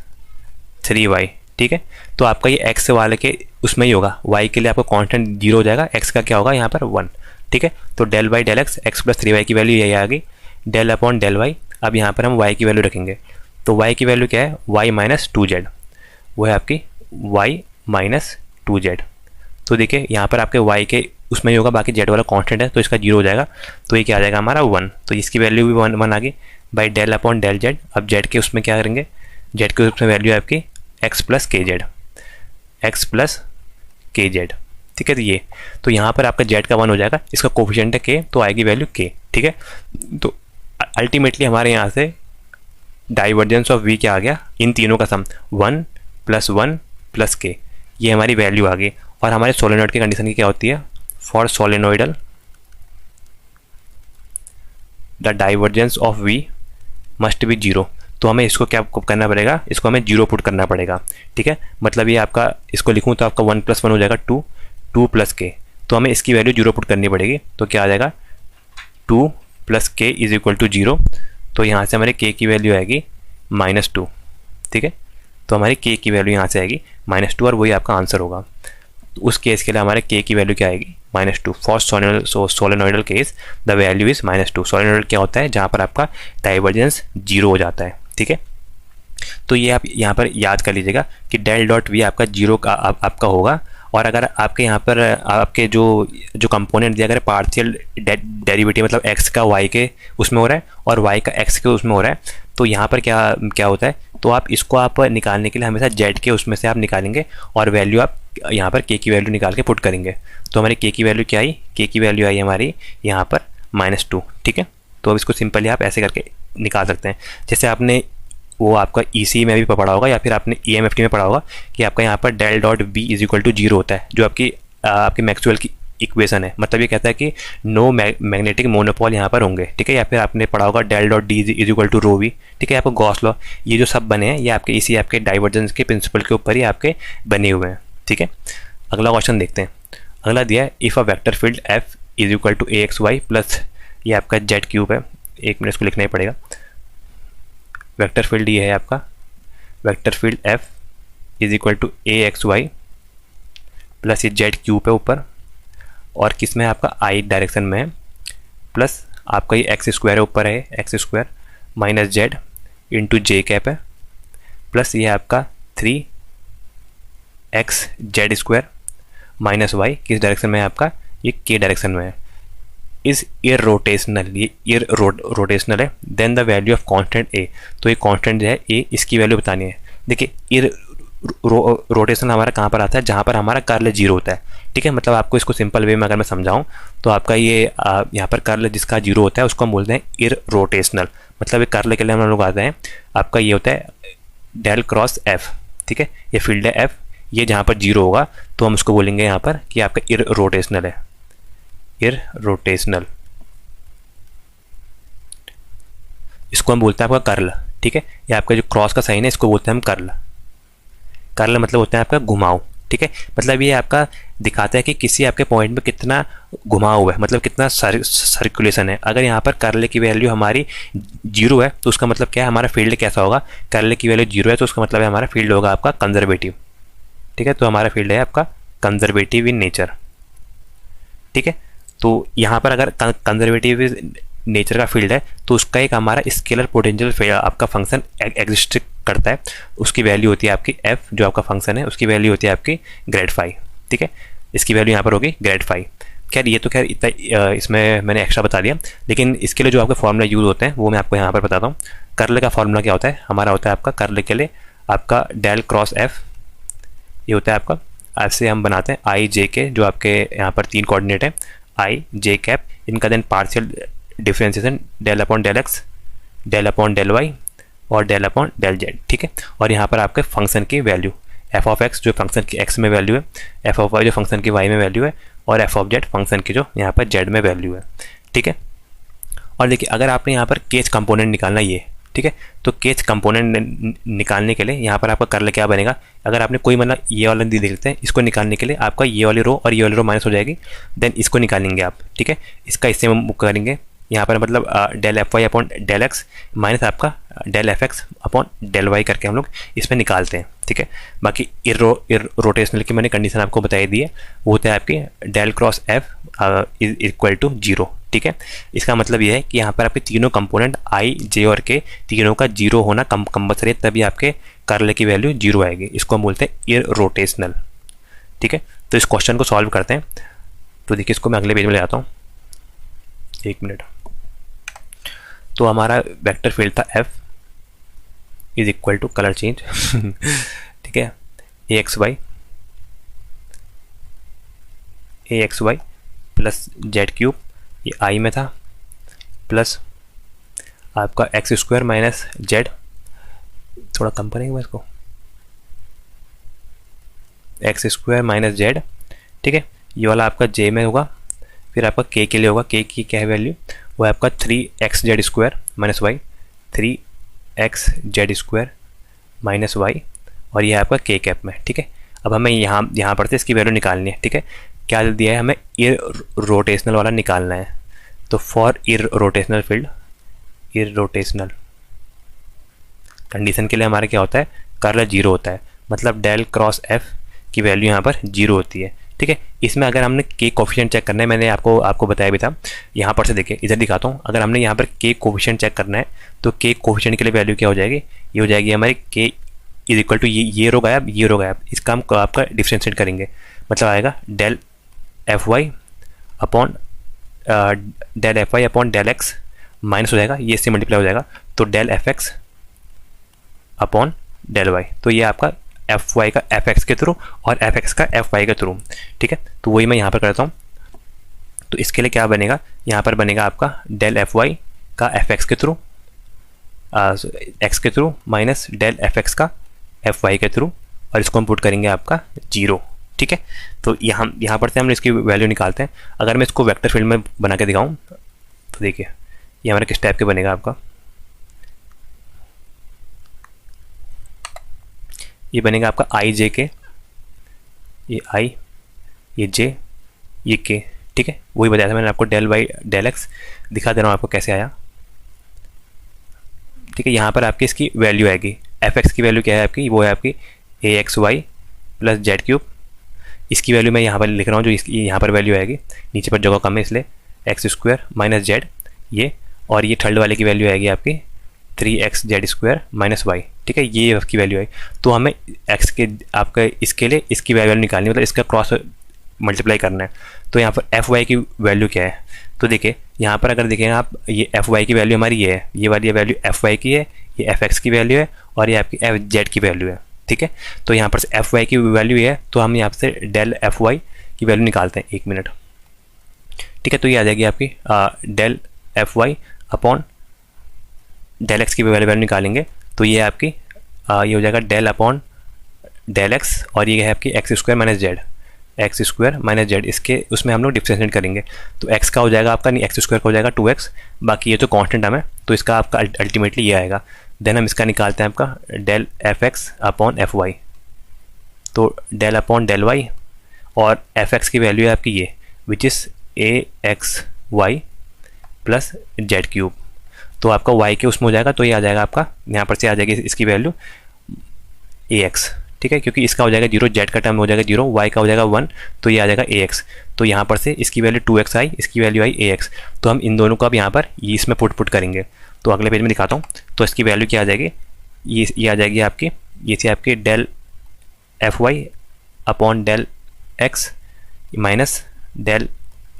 3y। ठीक है, तो आपका ये x वाले के उसमें ही होगा, y के लिए आपका कांस्टेंट 0 हो जाएगा, x का क्या होगा यहाँ पर 1। ठीक है, तो del by del x x plus 3y की वैल्यू यही आ गई, डेल अपॉन डेल y। अब यहाँ पर हम y की वैल्यू रखेंगे, तो y की वैल्यू क्या है, y माइनस 2z, वो है आपकी y माइनस 2z। तो देखिए, यहाँ पर आपके y के उसमें ही होगा, बाकी z वाला कांस्टेंट है तो इसका 0 हो जाएगा, तो ये क्या आ जाएगा हमारा 1। तो इसकी वैल्यू भी 1 आ गई by del upon del z। अब z के उसमें क्या करेंगे, z के उसमें वैल्यू है आपकी x प्लस के जेड, एक्स प्लस के जेड। ठीक है, तो यहाँ पर आपका z का 1 हो जाएगा, इसका कोफिशिएंट है k, तो आएगी वैल्यू k। ठीक है, तो अल्टीमेटली हमारे यहाँ से डाइवर्जेंस ऑफ v क्या आ गया, इन तीनों का सम 1 प्लस k, ये हमारी वैल्यू आ गई। और हमारे सोलेनोइड की कंडीशन की क्या होती है, for solenoidal the divergence of v must be 0। तो हमें इसको क्या करना पड़ेगा, इसको हमें 0 पुट करना पड़ेगा। ठीक है, मतलब ये आपका, इसको लिखूँ तो आपका 1 + 1 हो जाएगा 2 प्लस के, तो हमें इसकी वैल्यू 0 पुट करनी पड़ेगी। तो क्या आ जाएगा 2 प्लस के इज इक्वल टू 0। तो यहाँ से हमारे के की वैल्यू आएगी -2। ठीक है, तो हमारी के की वैल्यू यहाँ से आएगी -2 और वही आपका आंसर होगा। तो उस केस के लिए हमारे के की वैल्यू क्या आएगी, -2। For solenoidal case the value is -2। Solenoidal क्या होता है, जहाँ पर आपका डाइवर्जेंस 0 हो जाता है। ठीक है, तो ये आप यहाँ पर याद कर लीजिएगा कि डेल डॉट वी आपका 0 का आपका होगा। और अगर आपके यहाँ पर आपके जो कंपोनेंट दिया, अगर पार्शियल डेरिवेटिव मतलब x का y के उसमें हो रहा है और y का x के उसमें हो रहा है, तो यहाँ पर क्या होता है, तो आप इसको आप निकालने के लिए हमेशा z के उसमें से आप निकालेंगे और वैल्यू आप यहाँ पर k की वैल्यू निकाल के पुट करेंगे। तो हमारी k की वैल्यू क्या आई, k की वैल्यू आई हमारी यहाँ पर -2। ठीक है, तो अब इसको सिंपली आप ऐसे करके निकाल सकते हैं, जैसे आपने वो आपका EC में भी पढ़ा होगा या फिर आपने EMFT में पढ़ा होगा कि आपका यहाँ पर del dot b is equal to 0 होता है, जो आपकी मैक्सवेल की इक्वेशन है। मतलब ये कहता है कि नो मैग्नेटिक मोनोपोल यहाँ पर होंगे। ठीक है, या फिर आपने पढ़ा होगा del dot d is equal to rho v. ठीक है, आपको गॉस लॉ, ये जो सब बने हैं ये आपके इसी आपके डाइवर्जेंस के प्रिंसिपल के ऊपर ही आपके बने हुए हैं। ठीक है, अगला क्वेश्चन देखते हैं। अगला दिया है if a vector field f is equal to AXY plus, ये आपका जेड क्यूब है, 1 मिनट इसको लिखना ही पड़ेगा। वेक्टर फील्ड ये है आपका, vector field f is equal to AXY plus ये जेड क्यूब है ऊपर, और किस में आपका i डायरेक्शन में है, प्लस आपका ये x² है ऊपर है, x² minus Z into j cap है, प्लस ये आपका 3xz² माइनस y किस डायरेक्शन में है आपका, ये k डायरेक्शन में है। इज इररोटेशनल, ये इररोटेशनल है। Then the value of constant a, तो ये कांस्टेंट जो है a, इसकी वैल्यू बतानी है। देखिए, रोटेशन हमारा कहाँ पर आता है, जहाँ पर हमारा कर्ल 0 होता है। ठीक है, मतलब आपको इसको सिंपल वे में अगर मैं समझाऊँ तो आपका ये यहाँ पर कर्ल जिसका 0 होता है उसको हम बोलते हैं इररोटेशनल। मतलब ये कर्ल के लिए हम लोग आते हैं, आपका ये होता है डेल क्रॉस f। ठीक है, ये फील्ड है f, ये जहाँ पर 0 होगा तो हम उसको बोलेंगे यहाँ पर कि आपका इररोटेशनल है, इररोटेशनल। इसको हम बोलते हैं आपका कर्ल। ठीक है, ये आपका जो क्रॉस का साइन है इसको बोलते हैं हम कर्ल। कर्ल मतलब होता है आपका घुमाव, ठीक है। मतलब ये आपका दिखाता है कि किसी आपके पॉइंट में कितना घुमाव हुआ है, मतलब कितना सर्कुलेशन है। अगर यहाँ पर कर्ल की वैल्यू हमारी 0 है तो उसका मतलब क्या है, हमारा फील्ड कैसा होगा। कर्ल की वैल्यू 0 है तो उसका मतलब है हमारा फील्ड होगा आपका कंजर्वेटिव, ठीक है। तो हमारा फील्ड है आपका कंजर्वेटिव इन नेचर, ठीक है। तो यहाँ पर अगर कंजर्वेटिव नेचर का फील्ड है तो उसका एक हमारा स्केलर पोटेंशियल आपका फंक्शन एग्जिस्ट करता है। उसकी वैल्यू होती है आपकी एफ, जो आपका फंक्शन है उसकी वैल्यू होती है आपकी ग्रेड फाई, ठीक है। इसकी वैल्यू यहाँ पर होगी ग्रेड फाई। खैर ये तो खैर इतना इसमें मैंने एक्स्ट्रा बता दिया, लेकिन इसके लिए जो आपके फॉर्मूला यूज़ होते हैं वो मैं आपको यहाँ पर बताता हूँ। कर्ल का फॉर्मूला क्या होता है, हमारा होता है आपका कर्ल के लिए आपका डेल क्रॉस एफ, ये होता है आपका, ऐसे हम बनाते हैं आई जे के, जो आपके यहाँ पर 3 कोऑर्डिनेट है आई जे कैप, इनका then partial differentiation del upon del x, del upon del Y और डेल अपॉन डेल जेड, ठीक है। और यहाँ पर आपके फंक्शन की वैल्यू एफ ऑफ एक्स जो फंक्शन की एक्स में वैल्यू है, एफ ऑफ वाई जो फंक्शन की वाई में वैल्यू है, और एफ ऑफ जेड फंक्शन की जो यहाँ पर जेड में वैल्यू है, ठीक है। और देखिए अगर आपने यहाँ पर केच कंपोनेंट निकालना ये, ठीक है, तो केच कंपोनेंट निकालने के लिए यहाँ पर आपका कर्ल क्या बनेगा। अगर आपने कोई मतलब ये वाला दी देखते हैं, इसको निकालने के लिए आपका ये वाली रो और ये वाली रो माइनस हो जाएगी, देन इसको निकालेंगे आप, ठीक है। इसका इससे हम करेंगे यहाँ पर मतलब del F Y upon del x minus आपका del F x upon del y करके हम लोग इसमें निकालते हैं, ठीक है। बाकी रोटेशनल की मैंने कंडीशन आपको बताई दी है, वो होता है आपकी del cross f is equal to 0, ठीक है। इसका मतलब ये है कि यहाँ पर आपके तीनों कंपोनेंट आई जे और के तीनों का 0 होना कंपल्सरी है, तभी आपके कर्ल की वैल्यू 0 आएगी। इसको हम बोलते हैं इररोटेशनल, ठीक है। तो इस क्वेश्चन को सॉल्व करते हैं। तो देखिए इसको मैं अगले पेज में ले आता हूँ, 1 मिनट। तो हमारा वेक्टर फील्ड था f is equal to colour change, ठीक है, a x y plus z cube, ये आई में था, प्लस आपका एक्स स्क्वायर माइनस जेड, थोड़ा कम करेंगे इसको, एक्स स्क्वायर माइनस जेड, ठीक है। ये वाला आपका जे में होगा, फिर आपका के लिए होगा, के की क्या है वैल्यू, वो है आपका 3x z square minus y, 3x z square minus y, और ये है आपका के कैप में, ठीक है। अब हमें यहाँ पर से इसकी वैल्यू निकालनी है, ठीक है। क्या दिया है हमें, इररोटेशनल वाला निकालना है। तो फॉर इररोटेशनल फील्ड, इररोटेशनल कंडीशन के लिए हमारा क्या होता है, कर्ल 0 होता है, मतलब डेल क्रॉस एफ की वैल्यू यहाँ पर 0 होती है, ठीक है। इसमें अगर हमने के कोफिशिएंट चेक करना है, मैंने आपको बताया भी था, यहाँ पर से देखिए इधर दिखाता हूँ। अगर हमने यहाँ पर के कोफिशिएंट चेक करना है तो के कोफिशिएंट के लिए वैल्यू क्या हो जाएगी, ये हो जाएगी हमारी के इज इक्वल टू ये रो गायब, ये रो गायब, इसका हम आपका डिफ्रेंशिएट करेंगे, मतलब आएगा del F Y upon del x minus हो जाएगा, ये इससे मल्टीप्लाई हो जाएगा, तो del F x upon del y. तो ये आपका एफ वाई का एफ एक्स के थ्रू और एफ एक्स का एफ वाई के थ्रू, ठीक है। तो वही मैं यहाँ पर करता हूँ। तो इसके लिए क्या बनेगा, यहाँ पर बनेगा आपका डेल एफ वाई का एफ एक्स के थ्रू, एक्स के through minus del F x का एफ वाई के थ्रू, और इसको हम पुट करेंगे आपका 0, ठीक है। तो यहाँ पर से हम इसकी वैल्यू निकालते हैं। अगर मैं इसको वेक्टर फील्ड में बना के दिखाऊँ तो देखिए ये हमारा किस टाइप के बनेगा आपका, ये बनेगा आपका आई जे के, ये आई, ये जे, ये के, ठीक है। वही बताया था मैंने आपको, डेल वाई डेल एक्स दिखा दे रहा हूँ आपको कैसे आया, ठीक है। यहाँ पर आपकी इसकी वैल्यू आएगी, एफ एक्स की वैल्यू क्या है आपकी, वो है आपकी a x y plus z cube. इसकी वैल्यू मैं यहाँ पर लिख रहा हूँ, जो इसकी यहाँ पर वैल्यू आएगी, नीचे पर जगह कम है इसलिए एक्स स्क्वायर माइनस जेड ये, और ये थर्ड वाले की वैल्यू आएगी आपकी 3x z square minus Y, ठीक है। ये इसकी वैल्यू है। तो हमें x के आपका इसके लिए इसकी वैल्यू निकालनी, मतलब इसका क्रॉस मल्टीप्लाई करना है। तो यहाँ पर एफ वाई की वैल्यू क्या है, तो देखिए यहाँ पर अगर देखें आप, ये एफ वाई की वैल्यू हमारी ये है, ये वाली वैल्यू एफ वाई की है, ये एफ एक्स की वैल्यू है, और ये आपकी एफ जेड की वैल्यू है, ठीक है। तो यहाँ पर से एफ वाई की वैल्यू है, तो हम यहाँ से डेल एफ वाई की वैल्यू निकालते हैं, 1 मिनट, ठीक है। तो ये आ जाएगी आपकी del F Y upon del x की वैल्यू निकालेंगे, तो ये आपकी ये हो जाएगा डेल अपॉन डेल एक्स, और ये है आपकी x square minus Z, x square minus Z, इसके उसमें हम लोग डिफ्रेंशिएट करेंगे। तो एक्स का हो जाएगा आपका, नहीं एक्स स्क्वायर का हो जाएगा 2x, बाकी ये तो कांस्टेंट टर्म है, तो इसका आपका अल्टीमेटली ये आएगा। देन हम इसका निकालते हैं आपका del F x upon f y, तो डेल अपॉन डेल वाई, और एफ एक्स की वैल्यू है आपकी ये which is a x y plus z cube. तो आपका वाई के उसमें हो जाएगा, तो ये आ जाएगा आपका यहाँ पर से आ जाएगी इसकी वैल्यू ए एक्स, ठीक है, क्योंकि इसका हो जाएगा 0, जेड का टर्म हो जाएगा 0, वाई का हो जाएगा 1, तो ये आ जाएगा ए एक्स। तो यहाँ पर से इसकी वैल्यू 2x आई, इसकी वैल्यू आई ए एक्स। तो हम इन दोनों को अब यहाँ पर ये इसमें पुट करेंगे। तो अगले पेज में दिखाता हूँ। तो इसकी वैल्यू क्या आ जाएगी, ये आ जाएगी आपकी, ये थी आपकी del F Y upon del x minus del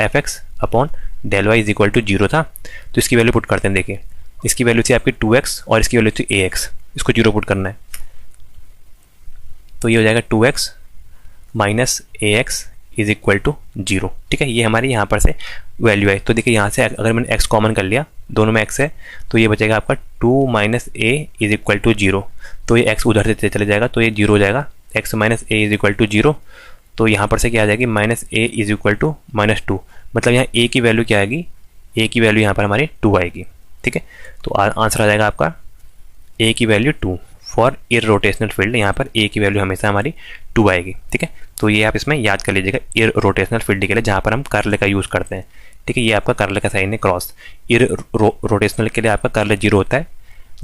F x upon del y is equal to 0 था। तो इसकी वैल्यू पुट करते हैं। देखिए इसकी वैल्यू थी आपकी 2x और इसकी वैल्यू थी ए एक्स, इसको 0 पुट करना है। तो ये हो जाएगा 2x minus a x is equal to 0, ठीक है। ये हमारी यहाँ पर से वैल्यू है। तो देखिए यहाँ से अगर मैंने x कॉमन कर लिया, दोनों में x है, तो ये बचेगा आपका 2 minus a is equal to 0। तो ये x उधर से चले जाएगा, तो ये 0 हो जाएगा, x minus a is equal to 0। तो यहाँ पर से क्या आ जाएगी, minus a is equal to -2। मतलब यहाँ a की वैल्यू क्या आएगी, a की वैल्यू यहाँ पर हमारी 2 आएगी, ठीक है। तो आंसर आ जाएगा आपका a की वैल्यू 2 फॉर इररोटेशनल फील्ड। यहाँ पर a की वैल्यू हमेशा हमारी 2 आएगी, ठीक है। तो ये आप इसमें याद कर लीजिएगा इररोटेशनल फील्ड के लिए, जहाँ पर हम कर्ल का यूज़ करते हैं, ठीक है। ये आपका कर्ल का साइन है क्रॉस। इररोटेशनल के लिए आपका कर्ल 0 होता है,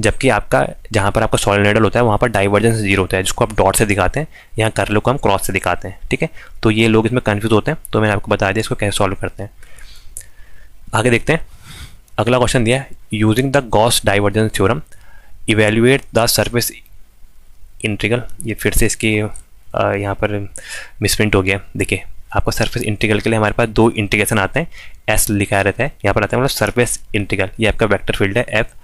जबकि आपका जहाँ पर आपका सोलेनोइडल होता है वहाँ पर डाइवर्जेंस 0 होता है, जिसको आप डॉट से दिखाते हैं। यहाँ कर्ल को हम क्रॉस से दिखाते हैं, ठीक है। तो ये लोग इसमें कन्फ्यूज होते हैं, तो मैंने आपको बता दिया इसको कैसे सॉल्व करते हैं। आगे देखते हैं। अगला क्वेश्चन दिया है, using the Gauss divergence theorem evaluate the surface integral. ये फिर से इसकी यहाँ पर मिसप्रिंट हो गया। देखिए आपका सरफेस इंटीग्रल के लिए हमारे पास 2 इंटीग्रेशन आते हैं, एस लिखा रहता है, यहाँ पर आता है मतलब सरफेस इंटीग्रल। ये आपका वेक्टर फील्ड है एफ,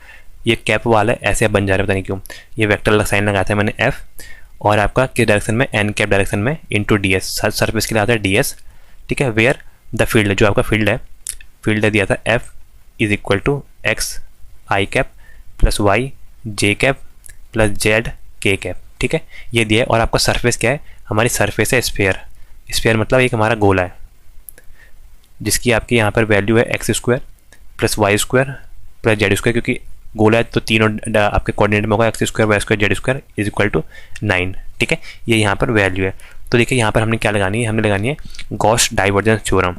ये कैप वाला है, ऐसे बन जा रहा है, पता नहीं क्यों। ये वेक्टर साइन लगाया था मैंने एफ, और आपका किस डायरेक्शन में, एन कैप डायरेक्शन में, इंटू डी एस। सर्फेस के लिए आता है डी एस, ठीक है। वेयर द फील्ड, जो आपका फील्ड है दिया था f is equal to x i cap plus y j cap plus z k cap, ठीक है। ये दिया है। और आपका सरफेस क्या है, हमारी सरफेस है स्फीयर। स्फीयर मतलब एक हमारा गोला है, जिसकी आपकी यहाँ पर वैल्यू है x square plus Y square plus Z square, क्योंकि गोला है तो तीनों आपके कोऑर्डिनेट में होगा, x square Y square z square is equal to 9, ठीक है। ये यहाँ पर वैल्यू है। तो देखिए यहाँ पर हमने क्या लगानी है, हमने लगानी है गॉस डाइवर्जेंस थ्योरम,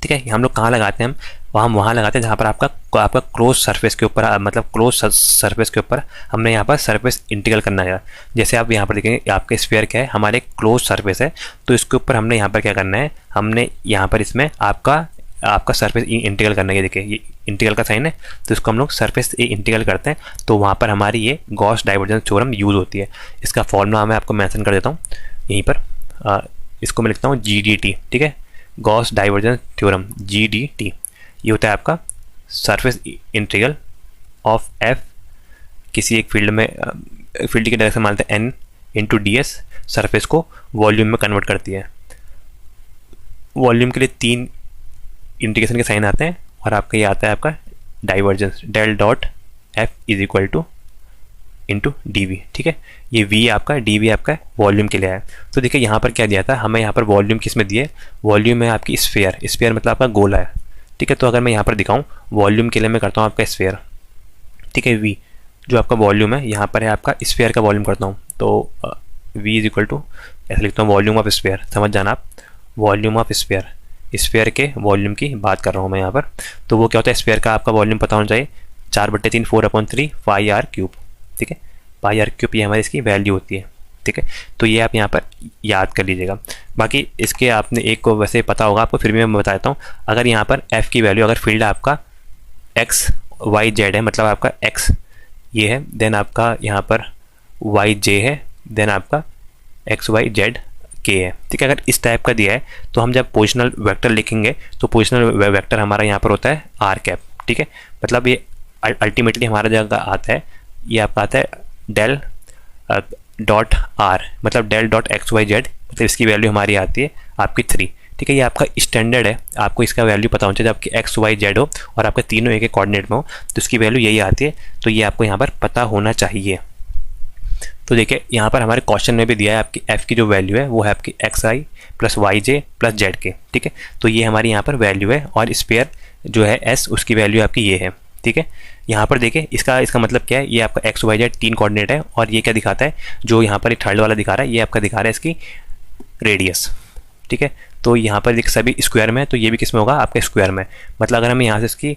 ठीक है। हम लोग कहाँ लगाते हैं, हम वहाँ लगाते हैं जहाँ पर आपका क्लोज सरफेस के ऊपर, मतलब क्लोज सरफेस के ऊपर हमने यहाँ पर सरफेस इंटीग्रल करना है। जैसे आप यहाँ पर देखेंगे आपके स्फीयर क्या है, हमारे क्लोज सरफेस है, तो इसके ऊपर हमने यहाँ पर क्या करना है, हमने यहाँ पर इसमें आपका सरफेस इंटीग्रल करना है। देखिए ये इंटीग्रल का साइन है, तो इसको हम लोग सरफेस इंटीग्रल करते हैं, तो वहाँ पर हमारी ये गॉस डाइवर्जेंस थ्योरम यूज़ होती है। इसका फॉर्मूला मैं आपको मेंशन कर देता हूँ यहीं पर। इसको मैं लिखता हूँ GDT, ठीक है, गॉस डाइवर्जेंस थ्योरम GDT। ये होता है आपका सरफेस इंटीग्रल ऑफ एफ किसी एक फील्ड में, फील्ड की डायरेक्शन मानते हैं n into d s, surface को वॉल्यूम में कन्वर्ट करती है। वॉल्यूम के लिए 3 इंटीग्रेशन के साइन आते हैं, और आपका ये आता है आपका divergence, del dot f is equal to into d v, ठीक है। ये वी आपका, डी वी आपका वॉल्यूम के लिए है। तो देखिए यहाँ पर क्या दिया था हमें, यहाँ पर वॉल्यूम किस में दिए, वॉल्यूम है आपकी स्फीयर, स्फीयर मतलब आपका गोला है, ठीक है। तो अगर मैं यहाँ पर दिखाऊँ वॉल्यूम के लिए मैं करता हूँ आपका स्फीयर, ठीक है। वी जो आपका वॉल्यूम है, यहाँ पर है आपका स्फीयर का वॉल्यूम करता हूँ, तो वी इज इक्वल टू ऐसे लिखता हूँ वॉल्यूम ऑफ स्फीयर, समझ जाना आप, वॉल्यूम ऑफ स्फीयर, स्फीयर के वॉल्यूम की बात कर रहा हूँ मैं यहाँ पर। तो वो क्या होता है, स्फीयर का आपका वॉल्यूम पता होना चाहिए 4/3 4/3 पाई आर क्यूब, ठीक है। पाई आर क्यूब ये हमारी इसकी वैल्यू होती है, ठीक है। तो ये आप यहाँ पर याद कर लीजिएगा। बाकी इसके आपने एक को वैसे पता होगा आपको, फिर भी मैं बताता हूँ। अगर यहाँ पर एफ की वैल्यू, अगर फील्ड आपका एक्स वाई जेड है, मतलब आपका एक्स ये है, देन आपका यहाँ पर वाई जे है, देन आपका एक्स वाई जेड के है, ठीक है। अगर इस टाइप का दिया है तो हम जब पोजिशनल वेक्टर लिखेंगे तो पोजिशनल वेक्टर हमारा यहाँ पर होता है आर कैप, ठीक है। मतलब ये अल्टीमेटली हमारा जगह आता है, ये आपका आता है डेल डॉट आर, मतलब del dot x Y z, मतलब इसकी वैल्यू हमारी आती है आपकी 3, ठीक है। ये आपका स्टैंडर्ड है, आपको इसका वैल्यू पता होना चाहिए। जब आपकी एक्स वाई जेड हो और आपके तीनों एक एक कोऑर्डिनेट में हो तो इसकी वैल्यू यही आती है, तो ये आपको यहाँ पर पता होना चाहिए। तो देखिए यहाँ पर हमारे क्वेश्चन में भी दिया है आपकी एफ की जो वैल्यू है वो है आपकी एक्स आई प्लस वाई जे प्लस जेड के, ठीक है। तो ये हमारी यहाँ पर वैल्यू है, और स्पेयर जो है एस उसकी वैल्यू आपकी ये है, ठीक है। यहाँ पर देखिए इसका मतलब क्या है, ये आपका एक्स वाई जेड 3 कोऑर्डिनेट है, और ये क्या दिखाता है, जो यहाँ पर थर्ड वाला दिखा रहा है, ये आपका दिखा रहा है इसकी रेडियस, ठीक है। तो यहाँ पर देख सभी स्क्वायर में है, तो ये भी किस में होगा, आपके स्क्वायर में। मतलब अगर हम यहाँ से इसकी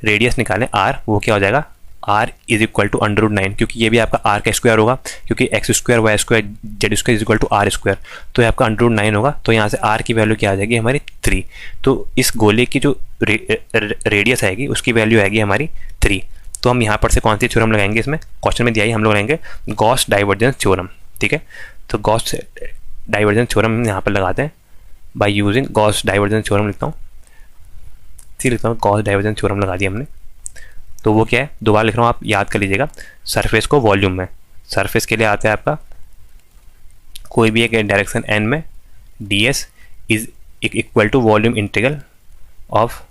रेडियस निकालें आर, वो क्या हो जाएगा, आर इज इक्वल टू √9, क्योंकि ये भी आपका आर का स्क्वायर होगा, क्योंकि x square Y square z square is equal to r square, तो ये आपका √9 होगा। तो यहाँ से आर की वैल्यू क्या आ जाएगी हमारी 3। तो इस गोले की जो रेडियस आएगी उसकी वैल्यू आएगी हमारी 3। तो हम यहाँ पर से कौन सी थ्योरम लगाएंगे, इसमें क्वेश्चन में दिया ही हम लोग लगाएंगे गॉस डाइवर्जेंस थ्योरम, ठीक है। तो गॉस डाइवर्जेंस थ्योरम हम यहाँ पर लगाते हैं by using Gauss divergence theorem, लिखता हूँ, लिखता हूँ गॉस डाइवर्जेंस थ्योरम लगा दिया हमने। तो वो क्या है, दोबारा लिख रहा हूँ, आप याद कर लीजिएगा। सरफेस को वॉल्यूम में, सरफेस के लिए आता है आपका कोई भी एक डायरेक्शन n में ds is equal to volume integral of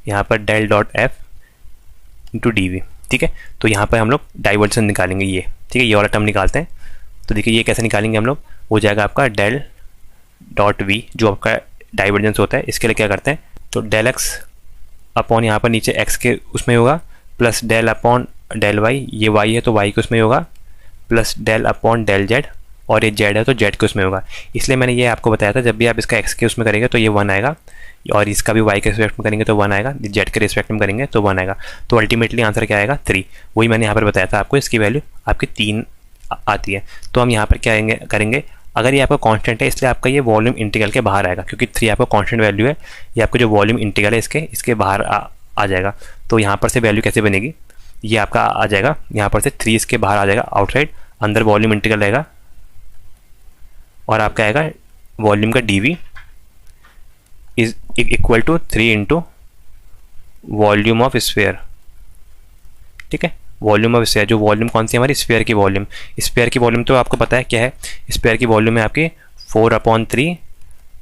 यहाँ पर del dot f into d v, ठीक है। तो यहाँ पर हम लोग डाइवर्जेंस निकालेंगे ये, ठीक है, ये वाला टर्म निकालते हैं। तो देखिए ये कैसे निकालेंगे हम लोग, हो जाएगा आपका डेल डॉट वी, जो आपका डाइवर्जेंस होता है। इसके लिए क्या करते हैं, तो डेल एक्स अपॉन यहाँ पर नीचे एक्स के उसमें होगा, plus del upon del y, ये वाई है तो वाई के उसमें होगा, plus del upon del z, और ये जेड है तो जेड के उसमें होगा। इसलिए मैंने ये आपको बताया था, जब भी आप इसका एक्स के उसमें करेंगे तो ये 1 आएगा, और इसका भी वाई के रिस्पेक्ट में करेंगे तो 1 आएगा, जेड के रिस्पेक्ट में करेंगे तो 1 आएगा। तो अल्टीमेटली आंसर क्या आएगा, 3। वही मैंने यहाँ पर बताया था आपको, इसकी वैल्यू आपकी 3 आती है। तो हम यहाँ पर क्या करेंगे, अगर ये आपका कांस्टेंट है इसलिए आपका ये वॉल्यूम इंटीग्रल के बाहर आएगा, क्योंकि 3 आपका कांस्टेंट वैल्यू है, ये आपका जो वॉल्यूम इंटीग्रल है इसके बाहर आ जाएगा। तो यहाँ पर से वैल्यू कैसे बनेगी, ये आपका आ जाएगा यहाँ पर से 3 इसके बाहर आ जाएगा आउटसाइड, अंदर वॉल्यूम इंटीग्रल रहेगा, और आपका आएगा वॉल्यूम का d v is equal to 3 into volume of sphere, ठीक है। वॉल्यूम ऑफ स्फीयर, जो वॉल्यूम कौन सी हमारी स्फीयर की वॉल्यूम, स्फीयर की वॉल्यूम तो आपको पता है क्या है, स्फीयर की वॉल्यूम है आपकी 4/3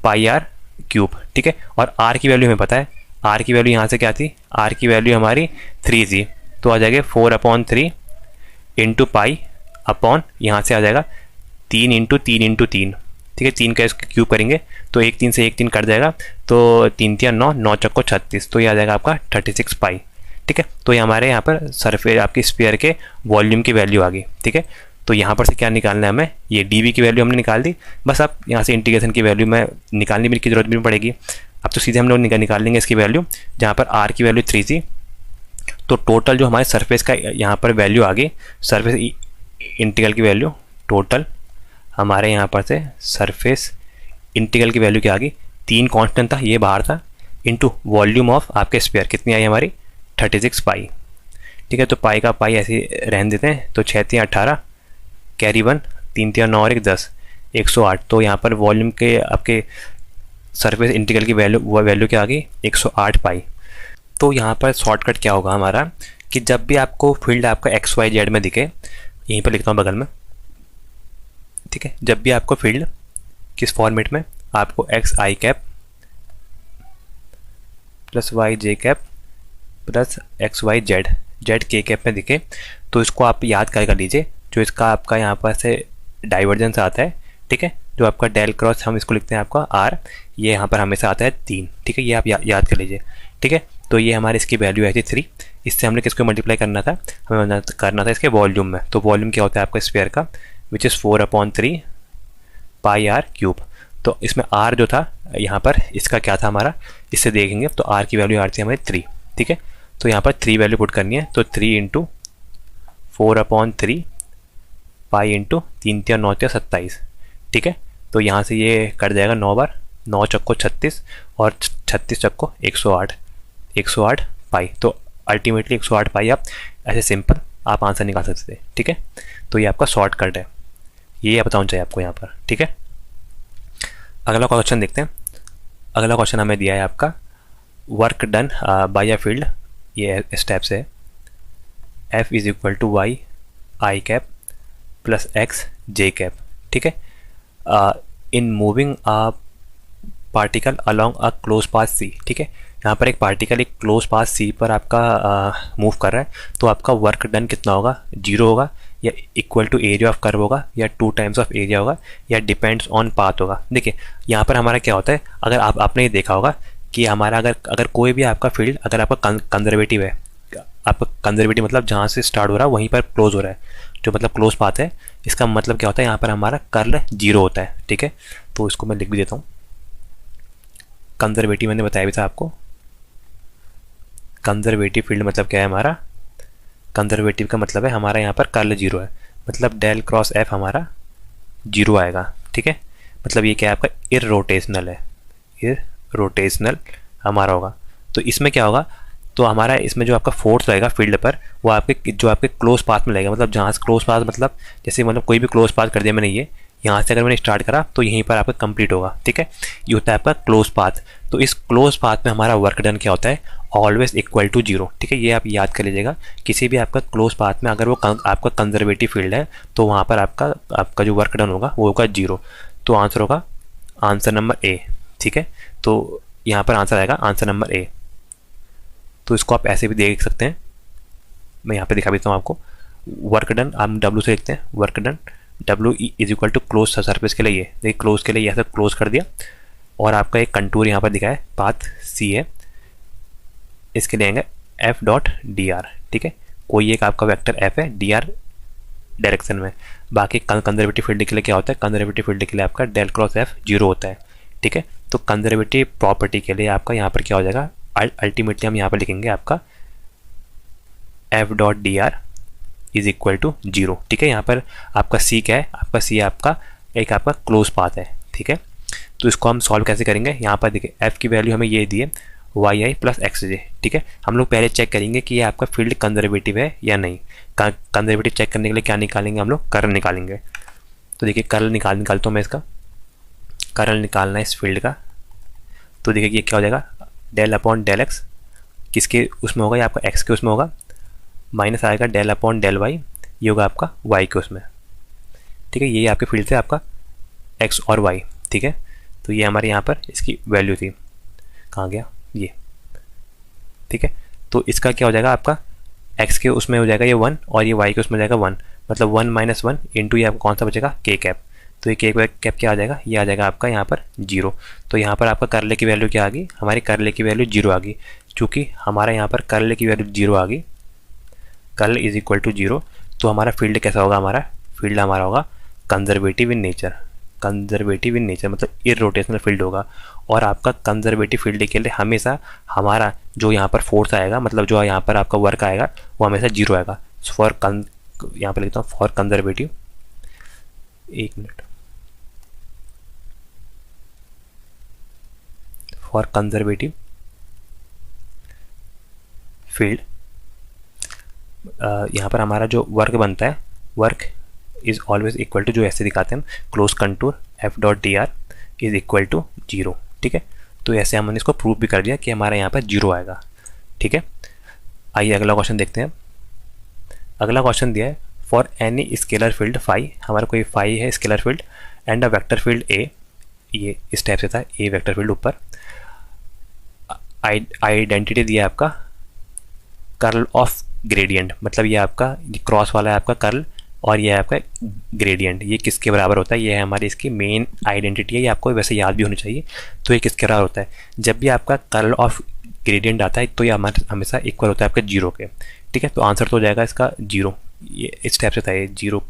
पाई आर क्यूब, ठीक है। और आर की वैल्यू हमें पता है, आर की वैल्यू यहाँ से क्या थी, आर की वैल्यू हमारी 3 थी, तो आ जाएगा 4/3 इंटू पाई अपॉन यहाँ से आ जाएगा 3 इंटू 3 इंटू 3, ठीक है। 3 का इसका क्यूब करेंगे तो 1 3 से 1 3 कट जाएगा, तो 3 3 9, 9 चौको 36, तो ये आ जाएगा आपका 36 पाई, ठीक है। तो ये हमारे यहाँ पर सरफेस आपकी स्फीयर के वॉल्यूम की वैल्यू आ गई, ठीक है। तो यहाँ पर से क्या निकालना है हमें, ये डी वी की वैल्यू हमने निकाल दी, बस अब यहाँ से इंटीग्रेशन की वैल्यू में निकालने की जरूरत भी नहीं पड़ेगी। अब तो सीधे हम लोग निकाल लेंगे इसकी वैल्यू, जहाँ पर आर की वैल्यू 3 थी, तो टोटल जो हमारे सरफेस का यहाँ पर वैल्यू आ गई, सरफेस इंटीग्रल की वैल्यू, टोटल हमारे यहाँ पर से सरफेस इंटीग्रल की वैल्यू क्या आ गई, 3 कांस्टेंट था ये बाहर था, इनटू वॉल्यूम ऑफ आपके स्फीयर कितनी आई हमारी 36 पाई, ठीक है। तो पाई का पाई ऐसे रहने देते हैं, तो 6 3 18 कैरी 1, 3 3 9 और 1 10, 108। तो यहाँ पर वॉल्यूम के आपके सरफेस इंटीग्रल की वैल्यू क्या आ गई, 108 पाई। तो यहाँ पर शॉर्टकट क्या होगा हमारा, कि जब भी आपको फील्ड आपका एक्स वाई जेड में दिखे, यहीं पर लिखता हूँ बगल में, ठीक है, जब भी आपको फील्ड किस फॉर्मेट में, आपको x i cap plus y j cap plus x Y z z k cap में दिखे, तो इसको आप याद कर लीजिए, जो इसका आपका यहाँ पर से डाइवर्जेंस आता है, ठीक है, जो आपका डेल क्रॉस हम इसको लिखते हैं आपका आर, ये यहाँ पर हमेशा आता है 3, ठीक है, ये आप याद कर लीजिए, ठीक है। तो ये हमारी इसकी वैल्यू आई थी 3, इससे हमने किसको मल्टीप्लाई करना था, हमें करना था इसके वॉल्यूम में। तो वॉल्यूम क्या होता है आपका स्फीयर का, which is 4/3 pi r cube. तो इसमें आर जो था यहाँ पर इसका क्या था हमारा, इससे देखेंगे तो आर की वैल्यू आ रही थी हमारी 3, ठीक है। तो यहाँ पर 3 वैल्यू पुट करनी है, तो 3 इंटू 4/3 पाई इंटू 3 3 9 27, ठीक है। तो यहाँ से ये कट जाएगा 9 बार, 9 चक्को 36 और 36 चक्को 108 पाई। तो अल्टीमेटली 108 पाई आप ऐसे सिंपल आप आंसर निकाल सकते थे, ठीक है। तो ये आपका शॉर्टकट है, ये बताना चाहिए आपको यहाँ पर, ठीक है। अगला क्वेश्चन देखते हैं। अगला क्वेश्चन हमें दिया है आपका work done by a field, ये स्टेप से है, f is equal to y i cap plus x j cap, ठीक है। In moving a particle along a close path c, ठीक है। यहाँ पर एक पार्टिकल एक क्लोज पाथ सी पर आपका मूव कर रहा है, तो आपका वर्क डन कितना होगा, 0 होगा, या equal to area of curve होगा, या 2 टाइम्स ऑफ एरिया होगा, या डिपेंड्स ऑन पाथ होगा। देखिए यहाँ पर हमारा क्या होता है, अगर आपने ये देखा होगा कि हमारा अगर अगर कोई भी आपका फील्ड अगर आपका कंजर्वेटिव है, आपका कंजर्वेटिव मतलब जहाँ से स्टार्ट हो रहा है वहीं पर क्लोज हो रहा है, जो मतलब क्लोज पाथ है, इसका मतलब क्या होता है, यहाँ पर हमारा कर्ल 0 होता है। ठीक है, तो इसको मैं लिख भी देता हूँ। कंजर्वेटिव मैंने बताया भी था आपको, कंजर्वेटिव फील्ड मतलब क्या है हमारा, कंजर्वेटिव का मतलब है हमारा यहाँ पर कर्ल 0 है, मतलब डेल क्रॉस एफ हमारा 0 आएगा। ठीक है, मतलब ये क्या है आपका इररोटेशनल है, इररोटेशनल हमारा होगा। तो इसमें क्या होगा, तो हमारा इसमें जो आपका फोर्स रहेगा फील्ड पर वो आपके जो आपके क्लोज पाथ में लगेगा, मतलब जहाँ से क्लोज पाथ मतलब जैसे मतलब कोई भी क्लोज पाथ कर दिया मैंने, ये यहाँ से अगर मैंने स्टार्ट करा तो यहीं पर आपका कंप्लीट होगा। ठीक है, ये होता है आपका क्लोज पाथ। तो इस क्लोज पाथ में हमारा वर्क डन क्या होता है, ऑलवेज इक्वल टू 0। ठीक है, ये आप याद कर लीजिएगा, किसी भी आपका क्लोज पाथ में अगर वो आपका कंजर्वेटिव फील्ड है तो वहाँ पर आपका जो वर्क डन होगा वो होगा 0। तो आंसर होगा आंसर नंबर ए। ठीक है, तो यहाँ पर आंसर आएगा आंसर नंबर ए। तो इसको आप ऐसे भी देख सकते हैं, मैं यहाँ पे दिखा देता हूँ आपको। वर्क डन हम W से लिखते हैं, work done W is equal to close surface के लिए, ये देखिए क्लोज के लिए ऐसा क्लोज कर दिया, और आपका एक कंटूर यहाँ पर दिखा है, पाथ C है, इसके लिए आएंगे F डॉट डी आर। ठीक है, कोई एक आपका वेक्टर F है डी आर डायरेक्शन में। बाकी कंजर्वेटिव फील्ड के लिए क्या होता है, कंजर्वेटिव फील्ड के लिए आपका डेल क्रॉस F 0 होता है। ठीक है, तो कंजर्वेटिव प्रॉपर्टी के लिए आपका यहाँ पर क्या हो जाएगा, अल्टीमेटली हम यहाँ पर लिखेंगे आपका F dot D R is equal to 0। ठीक है, यहाँ पर आपका C क्या है, आपका C आपका एक आपका क्लोज पाथ है। ठीक है, तो इसको हम सॉल्व कैसे करेंगे, यहाँ पर देखिए F की वैल्यू हमें ये दी है YI प्लस XJ। ठीक है, हम लोग पहले चेक करेंगे कि ये आपका फील्ड कंजर्वेटिव है या नहीं। कंजर्वेटिव चेक करने के लिए क्या निकालेंगे, हम लोग कर्ल निकालेंगे। तो देखिए कर्ल निकालता हूँ मैं, इसका कर्ल निकालना है इस फील्ड का। तो देखिए ये क्या हो जाएगा, डेल अपॉन डेल एक्स किसके उसमें होगा, ये आपका एक्स के उसमें होगा, माइनस आएगा डेल अपॉन डेल वाई, ये होगा आपका वाई के उसमें। ठीक है, ये आपके फील्ड थे आपका एक्स और वाई। ठीक है, तो ये हमारे यहाँ पर इसकी वैल्यू थी, कहाँ गया ये। ठीक है, तो इसका क्या हो जाएगा, आपका एक्स के उसमें हो जाएगा ये 1 और ये वाई के उसमें जाएगा 1, मतलब 1 माइनस 1 इंटू ये आपका कौन सा बचेगा, के कैप। तो ये के कैप क्या आ जाएगा, ये आ जाएगा आपका यहाँ पर 0। तो यहाँ पर आपका कर्ल की वैल्यू क्या आ गई, हमारी कर्ल की वैल्यू 0 आ गई। चूँकि हमारा यहाँ पर कर्ल की वैल्यू 0 आ गई, कर्ल इज इक्वल टू 0, तो हमारा फील्ड कैसा होगा, हमारा फील्ड हमारा होगा conservative in nature. Conservative in nature मतलब इररोटेशनल फील्ड होगा। और आपका कंजर्वेटिव फील्ड के लिए हमेशा हमारा जो यहाँ पर फोर्स आएगा, मतलब जो यहाँ पर आपका वर्क आएगा वो हमेशा 0 आएगा। फॉर यहाँ पर लिखता हूँ फॉर कंजर्वेटिव, एक मिनट, फॉर कंजर्वेटिव फील्ड यहाँ पर हमारा जो वर्क बनता है, work is always equal to, जो ऐसे दिखाते हैं हम, close contour F dot D R is equal to 0। ठीक है, तो ऐसे हमने इसको प्रूव भी कर दिया कि हमारा यहाँ पर 0 आएगा। ठीक है, आइए अगला क्वेश्चन देखते हैं। अगला क्वेश्चन दिया है, for any scalar field phi, हमारा कोई फाई है scalar field, and a vector field a, ये इस टाइप से था, ए वेक्टर फील्ड ऊपर, आइडेंटिटी दिया आपका कर्ल ऑफ ग्रेडियंट, मतलब ये आपका क्रॉस वाला है आपका कर्ल, और ये है आपका ग्रेडियंट, ये किसके बराबर होता है, ये है हमारी इसकी मेन आइडेंटिटी है, ये आपको वैसे याद भी होनी चाहिए। तो ये किसके बराबर होता है, जब भी आपका कर्ल ऑफ ग्रेडियंट आता है तो ये हमारे हमेशा इक्वल होता है आपके 0 के। ठीक है, तो आंसर तो हो जाएगा इसका 0, ये इस टाइप से था, ये 0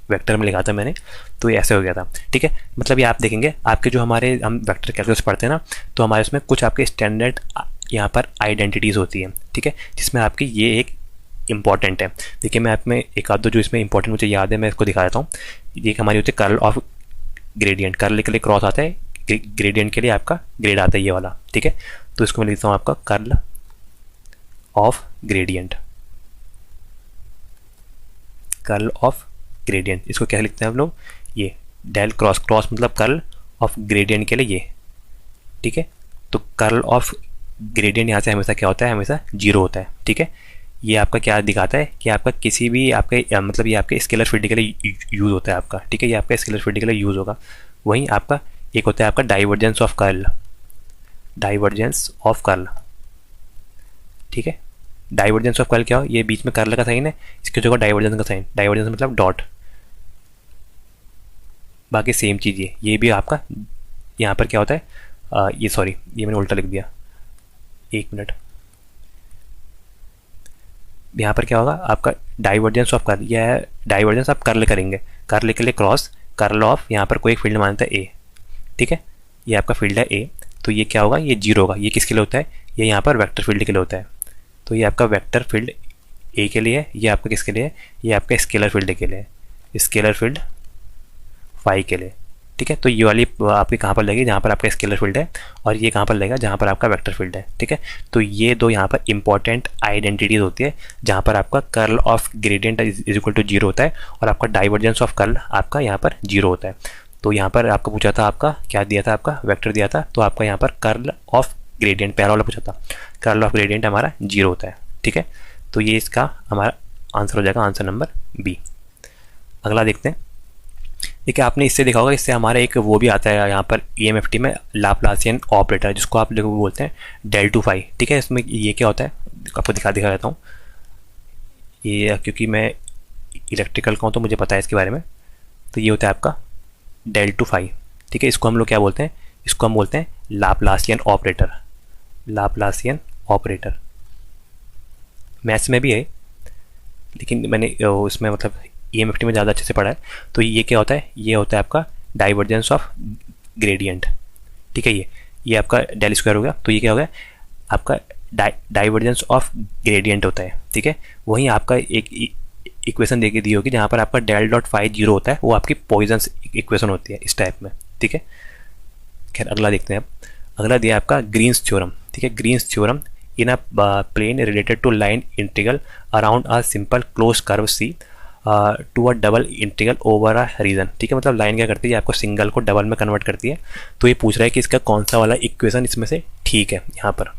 वेक्टर में लिखा था मैंने, तो ये ऐसे हो गया था। ठीक है, मतलब ये आप देखेंगे आपके जो हमारे हम वेक्टर कैलकुलस पढ़ते हैं ना, तो हमारे उसमें कुछ आपके स्टैंडर्ड यहाँ पर आइडेंटिटीज़ होती हैं। ठीक है, जिसमें आपकी ये एक इंपॉर्टेंट है। देखिए मैं आप में एक आध दो जो इसमें इंपॉर्टेंट मुझे याद है मैं इसको दिखा देता हूँ। ये हमारी होती है कर्ल ऑफ ग्रेडियंट, कर्ल के लिए क्रॉस आता है, ग्रेडियंट के लिए आपका ग्रेड आता है ये वाला। ठीक है, तो इसको मैं लिखता हूँ आपका curl of gradient, curl of gradient, इसको क्या लिखते हैं हम लोग, ये डेल क्रॉस, क्रॉस मतलब कर्ल ऑफ ग्रेडियंट के लिए ये। ठीक है, तो कर्ल ऑफ ग्रेडियंट यहाँ से हमेशा क्या होता है, हमेशा 0 होता है। ठीक है, ये आपका क्या दिखाता है कि आपका किसी भी आपके मतलब ये आपके स्केलर फील्ड के लिए यूज़ होता है आपका। ठीक है, ये आपका स्केलर फील्ड के लिए यूज़ होगा। वहीं आपका एक होता है आपका divergence of curl, divergence of curl. ठीक है, डाइवर्जेंस ऑफ कर्ल क्या हो, ये बीच में कर्ल का साइन है, इसके जगह डाइवर्जेंस का साइन, डाइवर्जेंस मतलब डॉट, बाकी सेम चीज़ ये भी आपका यहाँ पर क्या होता है, ये सॉरी ये मैंने उल्टा लिख दिया, एक मिनट, यहाँ पर क्या होगा आपका डाइवर्जेंस ऑफ कर्ल, यह है डाइवर्जेंस आप कर्ल करेंगे, कर्ल के लिए क्रॉस कर्ल ऑफ, यहाँ पर कोई फील्ड मानता है ए, ठीक है, ये आपका फील्ड है ए, तो ये क्या होगा, ये जीरो होगा। ये किसके लिए होता है, ये यहाँ पर वेक्टर फील्ड के लिए होता है, तो ये आपका वेक्टर फील्ड ए के लिए है, ये आपका किसके लिए है, ये आपका स्केलर फील्ड के लिए है, स्केलर फील्ड फाई के लिए, ठीक है। तो ये वाली आपकी कहाँ पर लगेगी, जहाँ पर आपका स्केलर फील्ड है, और ये कहाँ पर लगेगा, जहाँ पर आपका वेक्टर फील्ड है, ठीक है। तो ये दो यहाँ पर इंपॉर्टेंट आइडेंटिटीज होती है, जहाँ पर आपका curl of gradient is equal to zero होता है और आपका डाइवर्जेंस ऑफ कर्ल आपका यहाँ पर जीरो होता है। तो यहाँ पर आपको पूछा था, आपका क्या दिया था, आपका वेक्टर दिया था, तो आपका यहाँ पर कर्ल ऑफ ग्रेडियंट पहला वाला पूछा था, कर्ल ऑफ ग्रेडियंट हमारा जीरो होता है, ठीक है। तो ये इसका हमारा आंसर हो जाएगा, आंसर नंबर बी। अगला देखते हैं। देखिए आपने इससे देखा होगा, इससे हमारा एक वो भी आता है यहाँ पर EMFT में, लाप्लासियन ऑपरेटर, जिसको आप लोग बोलते हैं डेल टू फाई, ठीक है। इसमें ये क्या होता है आपको दिखा देता हूँ, ये क्योंकि मैं इलेक्ट्रिकल का हूँ तो मुझे पता है इसके बारे में। तो ये होता है आपका डेल टू फाई, ठीक है। इसको हम लोग क्या बोलते हैं, इसको हम बोलते हैं Laplacian operator, Laplacian operator. Maths में भी है, लेकिन मैंने उसमें मतलब EMFT में ज़्यादा अच्छे से पढ़ा है। तो ये क्या होता है, ये होता है आपका डाइवर्जेंस ऑफ ग्रेडियंट, ठीक है। ये आपका डेल स्क्वायर हो गया, तो ये क्या हो गया आपका डाइवर्जेंस ऑफ ग्रेडियंट होता है, ठीक है। वहीं आपका एक इक्वेशन देके दी होगी जहाँ पर आपका डेल डॉट फाई जीरो होता है, वो आपकी पॉइजन्स इक्वेशन होती है इस टाइप में, ठीक है। खैर अगला देखते हैं। अब अगला दिया आपका ग्रीन्स थ्योरम, ठीक है। Green's theorem in a plane related to line integral around a simple close curve C to a double integral over a region, ठीक है। मतलब लाइन क्या करती है, आपको सिंगल को डबल में कन्वर्ट करती है। तो ये पूछ रहा है कि इसका कौन सा वाला इक्वेशन इसमें से ठीक है यहाँ पर।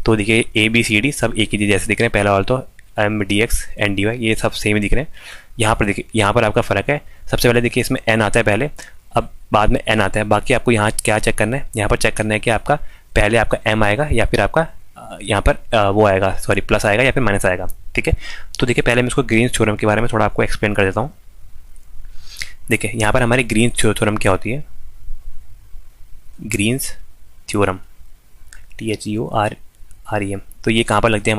तो देखिए ABCD सब एक ही जैसे दिख रहे हैं, पहला वाला तो MDX NDY ये सब सेम ही दिख रहे हैं। यहाँ पर देखिए, यहाँ पर आपका फ़र्क है। सबसे पहले देखिए इसमें N आता है पहले, अब बाद में N आता है। बाकी आपको यहाँ क्या चेक करना है, यहाँ पर चेक करना है कि आपका पहले आपका M आएगा या फिर आपका यहाँ पर वो आएगा, सॉरी प्लस आएगा या फिर माइनस आएगा, ठीक है। तो देखिए पहले मैं इसको ग्रीन्स थ्योरम के बारे में थोड़ा आपको एक्सप्लेन कर देता हूँ। देखिए यहाँ पर हमारी ग्रीन्स थ्योरम क्या होती है, ग्रीन्स थ्योरम THEOREM। तो ये कहाँ पर लगती है,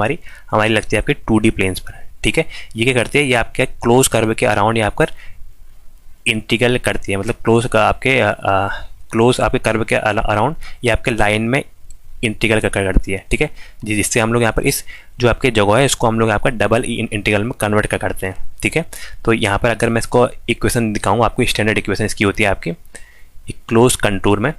हमारी लगती है आपके 2D प्लेन्स पर, ठीक है। ये क्या करती है, ये आपके क्लोज कर्व के अराउंड यहाँ पर इंटीग्रल करती है, मतलब क्लोज आपके कर्व के अराउंड ये आपके लाइन में इंटीग्रल करती है, ठीक है। जिससे हम लोग यहाँ पर इस जो आपके जगह है इसको हम लोग आपका डबल इंटीग्रल में कन्वर्ट करते हैं, ठीक है। तो यहाँ पर अगर मैं इसको इक्वेशन दिखाऊँ आपको, स्टैंडर्ड इक्वेशन इसकी होती है आपकी एक क्लोज कंटूर में,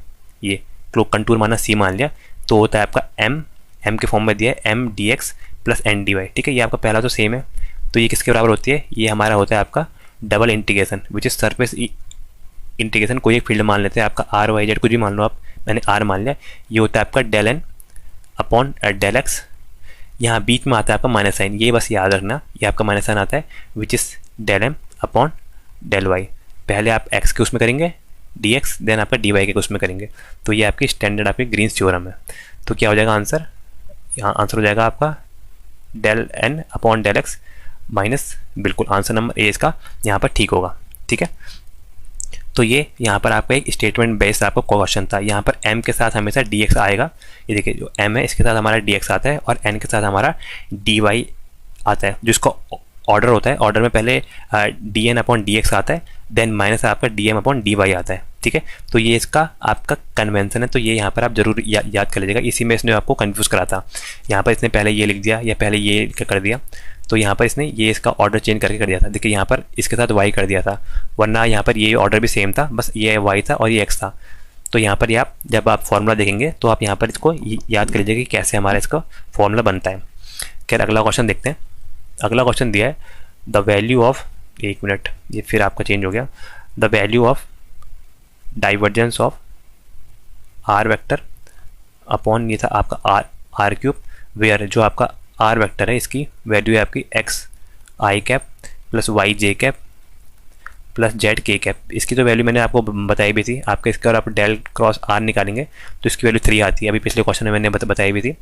ये क्लोज कंटूर माना C मान लिया, तो होता है आपका M के फॉर्म में दिया है MDX प्लस NDY, ठीक है। ये आपका पहला तो सेम है, तो ये किसके बराबर होती है, ये हमारा होता है आपका double integration which is surface integration. कोई एक फील्ड मान लेते हैं आपका RYZ कुछ भी मान लो आप, मैंने R मान लिया। ये होता है आपका del N upon del X, यहाँ बीच में आता है आपका माइनस साइन, ये बस याद रखना, ये आपका माइनस साइन आता है which is del M upon del Y। पहले आप X के उसमें करेंगे dx, देन आपका dy के उसमें करेंगे। तो ये आपकी स्टैंडर्ड आपकी ग्रीन्स थ्योरम है। तो क्या हो जाएगा आंसर, यहाँ आंसर हो जाएगा आपका del N upon del X minus, बिल्कुल आंसर नंबर ए इसका यहाँ पर ठीक होगा, ठीक है। तो ये यहाँ पर आपका एक स्टेटमेंट बेस्ड आपका क्वेश्चन था। यहाँ पर m के साथ हमेशा dx आएगा, ये देखिए जो m है इसके साथ हमारा dx आता है और n के साथ हमारा dy आता है, जिसका ऑर्डर होता है, ऑर्डर में पहले dn अपॉन dx आता है, देन माइनस आपका dm अपॉन dy आता है, ठीक है। तो ये इसका आपका कन्वेंशन है, तो ये यहाँ पर आप जरूर याद कर लीजिएगा। इसी में इसने आपको कन्फ्यूज़ करा था, यहाँ पर इसने पहले ये लिख दिया या पहले ये कर दिया, तो यहाँ पर इसने ये इसका ऑर्डर चेंज करके कर दिया था। देखिए यहाँ पर इसके साथ y कर दिया था, वरना यहाँ पर ये ऑर्डर भी सेम था, बस ये y था और ये x था। तो यहाँ पर आप जब आप फॉर्मूला देखेंगे तो आप यहाँ पर इसको याद कर लीजिएगा कि कैसे हमारा इसका फॉर्मूला बनता है। खैर अगला क्वेश्चन देखते हैं। अगला क्वेश्चन दिया है द वैल्यू ऑफ, एक मिनट ये फिर आपका चेंज हो गया, the value of divergence of R vector upon ये था आपका आर क्यूब, वेयर जो आपका आर वेक्टर है इसकी वैल्यू है आपकी x i cap plus y j cap plus z k cap. इसकी तो वैल्यू मैंने आपको बताई भी थी, आपके इसका और आप डेल क्रॉस आर निकालेंगे तो इसकी वैल्यू 3 आती है। अभी पिछले क्वेश्चन में मैंने बताई भी थी,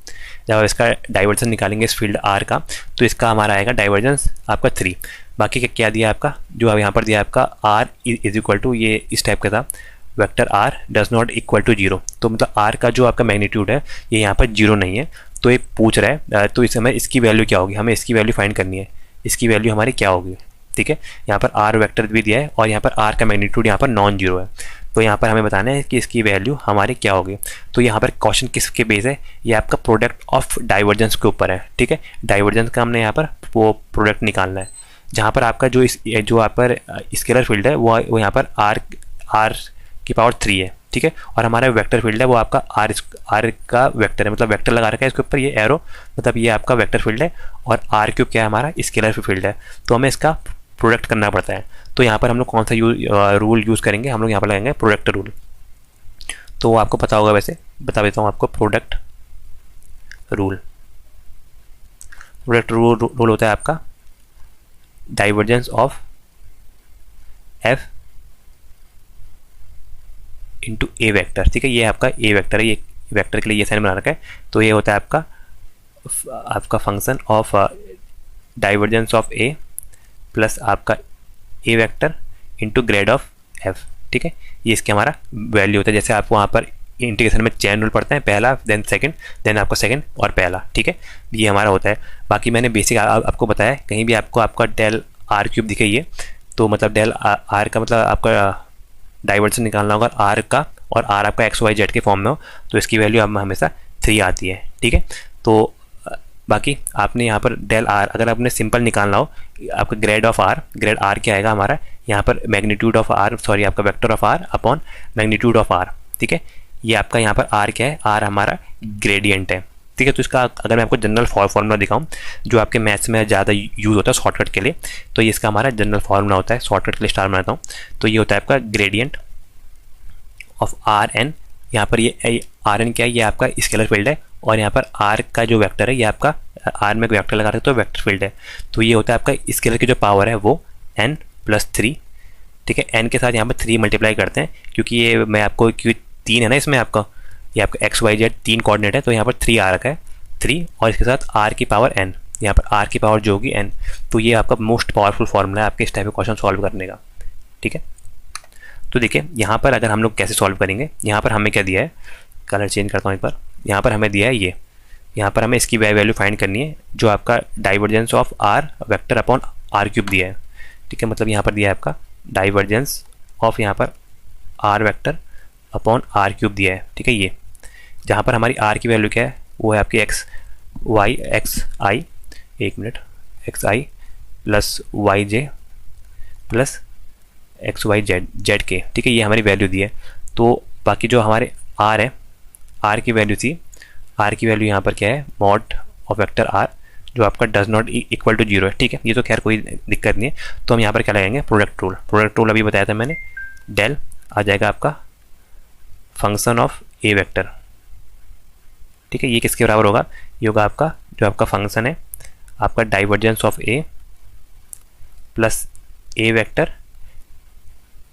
जब आप इसका डाइवर्जेंस निकालेंगे इस फील्ड आर का तो इसका हमारा आएगा डाइवर्जेंस आपका 3। बाकी क्या दिया आपका, जो अब यहाँ पर दिया आपका आर इज इक्वल टू, ये इस टाइप का था, vector R does not equal to 0। तो मतलब आर का जो आपका मैग्नीट्यूड है ये यहाँ पर 0 नहीं है, तो ये पूछ रहा है, तो इस समय इसकी वैल्यू क्या होगी, हमें इसकी वैल्यू फाइंड करनी है। इसकी वैल्यू हमारी क्या होगी, ठीक है। यहाँ पर आर वेक्टर भी दिया है और यहाँ पर आर का मैग्नीट्यूड यहाँ पर नॉन जीरो है। तो यहाँ पर हमें बताना है कि इसकी वैल्यू हमारी क्या होगी। तो यहाँ पर क्वेश्चन किसके बेस है, ये आपका प्रोडक्ट ऑफ डाइवर्जेंस के ऊपर है, ठीक है। डाइवर्जेंस का हमने यहाँ पर वो प्रोडक्ट निकालना है, जहाँ पर आपका जो जो यहाँ पर स्केलर फील्ड है वो यहाँ पर आर की पावर 3 है, ठीक है। और हमारा वेक्टर फील्ड है वो आपका आर का वेक्टर है, मतलब वेक्टर लगा रखा है इसके ऊपर, ये एरो मतलब ये आपका वेक्टर फील्ड है। और आर क्यूब क्या है, हमारा स्केलर फील्ड है। तो हमें इसका प्रोडक्ट करना पड़ता है। तो यहाँ पर हम लोग कौन सा रूल यूज़ करेंगे, हम लोग यहाँ पर लगाएंगे प्रोडक्ट रूल। तो वो आपको पता होगा, वैसे बता देता हूँ आपको। प्रोडक्ट रूल रूल होता है आपका divergence of F into A vector, ठीक है। ये आपका ए वेक्टर है, ये वेक्टर के लिए ये साइन बना रखा है। तो ये होता है आपका function of divergence of a plus आपका a vector into grad of f, ठीक है। ये इसके हमारा वैल्यू होता है। जैसे आपको वहाँ पर इंटीग्रेशन में चेन रूल पढ़ते हैं, पहला देन सेकंड देन आपका सेकंड और पहला, ठीक है। ये हमारा होता है। बाकी मैंने बेसिक आपको बताया, कहीं भी आपको आपका डेल आर क्यूब दिखे ये, तो मतलब डेल आर का मतलब आपका डाइवर्जेंस निकालना होगा आर का, और आर आपका एक्स वाई जेड के फॉर्म में हो तो इसकी वैल्यू हमेशा 3 आती है, ठीक है। तो बाकी आपने यहाँ पर डेल आर अगर आपने सिंपल निकालना हो, आपका grad of R, grad R क्या आएगा हमारा यहाँ पर मैग्नीट्यूड ऑफ आर, सॉरी आपका vector of R upon magnitude of R, ठीक है। ये आपका यहाँ पर आर क्या है, आर हमारा ग्रेडियंट है, ठीक है। तो इसका अगर मैं आपको जनरल फॉर्मूला दिखाऊं जो आपके मैथ्स में ज़्यादा यूज़ होता है शॉर्टकट के लिए, तो ये इसका हमारा जनरल फॉर्मूला होता है, शॉर्टकट के लिए स्टार बनाता हूँ। तो ये होता है आपका ग्रेडियंट ऑफ आर एन। यहाँ पर ये आर एन क्या है, ये आपका स्केलर फील्ड है, और यहाँ पर आर का जो वेक्टर है ये आपका आर में वेक्टर लगा रहे तो वेक्टर फील्ड है। तो ये होता है आपका स्केलर की जो पावर है वो n + 3, ठीक है। n के साथ यहाँ पर 3 मल्टीप्लाई करते हैं, क्योंकि ये मैं आपको क्योंकि 3 है ना इसमें आपका, ये आपका एक्स वाई जेड 3 कोऑर्डिनेट है, तो यहाँ पर 3 आ रखा है 3, और इसके साथ r की पावर n, यहाँ पर r की पावर जो होगी n। तो ये आपका मोस्ट पावरफुल फॉर्मूला है आपके इस टाइप के क्वेश्चन सॉल्व करने का, ठीक है। तो देखिए यहाँ पर अगर हम लोग कैसे सॉल्व करेंगे, यहाँ पर हमें क्या दिया है, कलर चेंज करता हूँ एक बार। यहाँ पर हमें दिया है ये, यहाँ पर हमें इसकी वैल्यू फाइंड करनी है जो आपका divergence of R vector upon R cube दिया है, ठीक है। मतलब यहाँ पर दिया है आपका डाइवर्जेंस ऑफ यहाँ पर R vector upon R cube दिया है, ठीक है। ये जहाँ पर हमारी आर की वैल्यू क्या है, वो है आपकी एक्स आई, एक मिनट, एक्स आई प्लस वाई जे प्लस एक्स वाई जेड के, ठीक है। ये हमारी वैल्यू दी है। तो बाकी जो हमारे आर है, आर की वैल्यू थी, आर की वैल्यू यहाँ पर क्या है, मॉड ऑफ वेक्टर आर जो आपका डज नॉट इक्वल टू 0 है, ठीक है। ये तो खैर कोई दिक्कत नहीं है। तो हम यहाँ पर क्या लगाएंगे, प्रोडक्ट रूल। प्रोडक्ट रूल अभी बताया था मैंने, डेल आ जाएगा आपका फंक्शन ऑफ ए वेक्टर, ठीक है। ये किसके बराबर होगा, ये होगा आपका जो आपका फंक्शन है आपका divergence of a plus A vector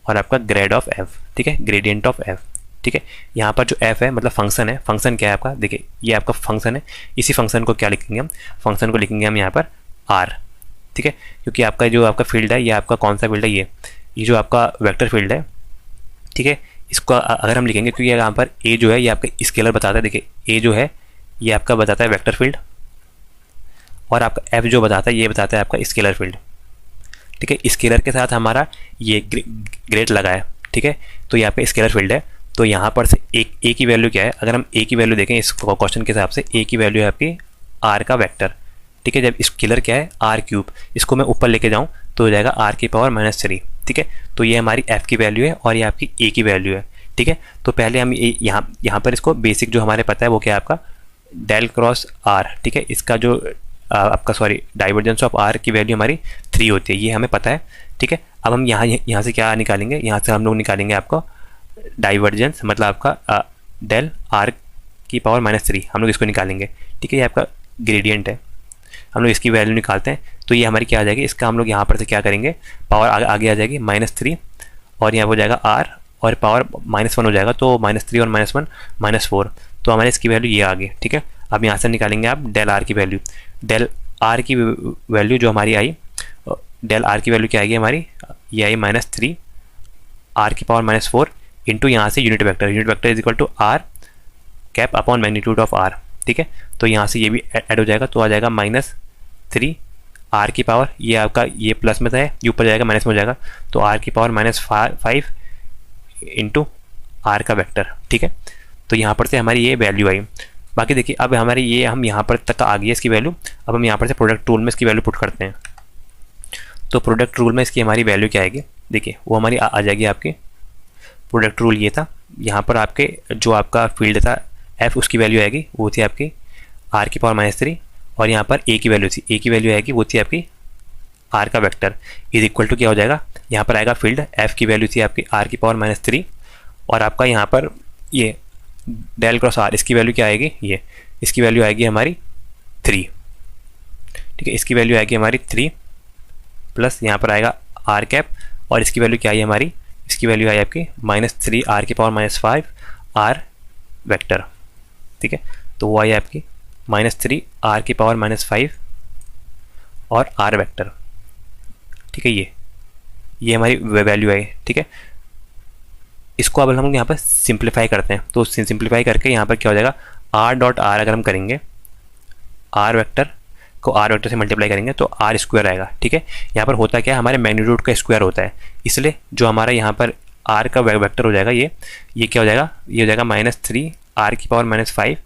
और आपका ग्रेड ऑफ एफ, ठीक है, ग्रेडियंट ऑफ एफ, ठीक है। यहाँ पर जो एफ है मतलब फंक्शन है, फंक्शन क्या है आपका, देखिए ये आपका फंक्शन है। इसी फंक्शन को क्या लिखेंगे हम, फंक्शन को लिखेंगे हम यहाँ पर आर, ठीक है। क्योंकि आपका जो आपका फील्ड है ये आपका कौन सा फील्ड है, ये जो आपका वेक्टर फील्ड है, ठीक है। इसको अगर हम लिखेंगे, क्योंकि यहाँ पर ए जो है ये आपका स्केलर बताता है, देखिए ए जो है ये आपका बताता है वेक्टर फील्ड, और आपका एफ जो बताता है ये बताता है आपका स्केलर फील्ड, ठीक है। स्केलर के साथ हमारा ये ग्रेड लगा है, ठीक है। तो ये आपका स्केलर फील्ड है। तो यहाँ पर से ए की वैल्यू क्या है, अगर हम ए की वैल्यू देखें इस क्वेश्चन के हिसाब से, ए की वैल्यू है आपकी आर का वेक्टर, ठीक है। जब स्केलर क्या है आर क्यूब, इसको मैं ऊपर लेके जाऊँ तो हो जाएगा आर की पावर -3, ठीक है। तो ये हमारी एफ की वैल्यू है और ये आपकी ए की वैल्यू है, ठीक है। तो पहले हम यहाँ पर इसको बेसिक जो हमारे पता है वो क्या है आपका डेल क्रॉस आर, ठीक है। इसका जो आपका सॉरी डाइवर्जेंस ऑफ आर की वैल्यू हमारी 3 होती है, ये हमें पता है, ठीक है। अब हम यहाँ से क्या निकालेंगे, यहाँ से हम लोग निकालेंगे आपको डाइवर्जेंस, मतलब आपका डेल आर की पावर -3 हम लोग इसको निकालेंगे, ठीक है। ये आपका ग्रेडियंट है, हम लोग इसकी वैल्यू निकालते हैं। तो ये हमारी क्या आ जाएगी, इसका हम लोग यहाँ पर से क्या करेंगे, पावर आगे आ जाएगी -3, और यहाँ पर हो जाएगा आर और पावर -1 हो जाएगा, तो -3 और -1 -4, तो हमारे इसकी वैल्यू ये आ गई, ठीक है। अब यहाँ से निकालेंगे आप डेल आर की वैल्यू, डेल आर की वैल्यू जो हमारी आई, डेल आर की वैल्यू क्या आएगी हमारी, ये आई -3 आर की पावर -4 इंटू यहाँ से unit vector is equal to R cap upon magnitude of R, ठीक ठीक है। तो यहाँ से ये भी ऐड हो जाएगा, तो आ जाएगा -3 आर की पावर, ये आपका ये प्लस में था, ये ऊपर जाएगा माइनस में हो जाएगा, तो आर की पावर -5 इंटू आर का वेक्टर, ठीक है। तो यहाँ पर से हमारी ये वैल्यू आई। बाकी देखिए अब हमारी ये हम यहाँ पर तक आ गई है इसकी वैल्यू। अब हम यहाँ पर से प्रोडक्ट रूल में इसकी वैल्यू पुट करते हैं। तो प्रोडक्ट रूल में इसकी हमारी वैल्यू क्या आएगी, देखिए वो हमारी आ जाएगी आपकी, प्रोडक्ट रूल ये था, यहाँ पर आपके जो आपका फील्ड था एफ उसकी वैल्यू आएगी, वो थी आपकी आर की पावर -3, और यहाँ पर ए की वैल्यू थी, ए की वैल्यू आएगी वो थी आपकी आर का वेक्टर, इज इक्वल टू क्या हो जाएगा, यहाँ पर आएगा फील्ड एफ की वैल्यू थी आपकी आर की पावर -3, और आपका यहाँ पर ये डेल क्रॉस आर, इसकी वैल्यू क्या आएगी, ये इसकी वैल्यू आएगी हमारी 3, ठीक है। इसकी वैल्यू आएगी हमारी 3 प्लस यहाँ पर आएगा आर कैप, और इसकी वैल्यू क्या आई हमारी, इसकी वैल्यू आई आपकी -3 आर की पावर -5 आर वेक्टर, ठीक है। तो वो आई आपकी -3 आर की पावर -5 और आर वेक्टर, ठीक है। ये हमारी वैल्यू आई, ठीक है। इसको अब हम लोग यहाँ पर सिंप्लीफाई करते हैं, तो सिंप्लीफाई करके यहाँ पर क्या हो जाएगा, आर डॉट आर अगर हम करेंगे, आर वेक्टर को आर वेक्टर से मल्टीप्लाई करेंगे तो आर स्क्वायर आएगा, ठीक है। यहाँ पर होता क्या है, हमारे मैग्नीट्यूड का स्क्वायर होता है, इसलिए जो हमारा यहाँ पर आर का वेक्टर हो जाएगा, ये क्या हो जाएगा, ये हो जाएगा -3 आर की पावर -5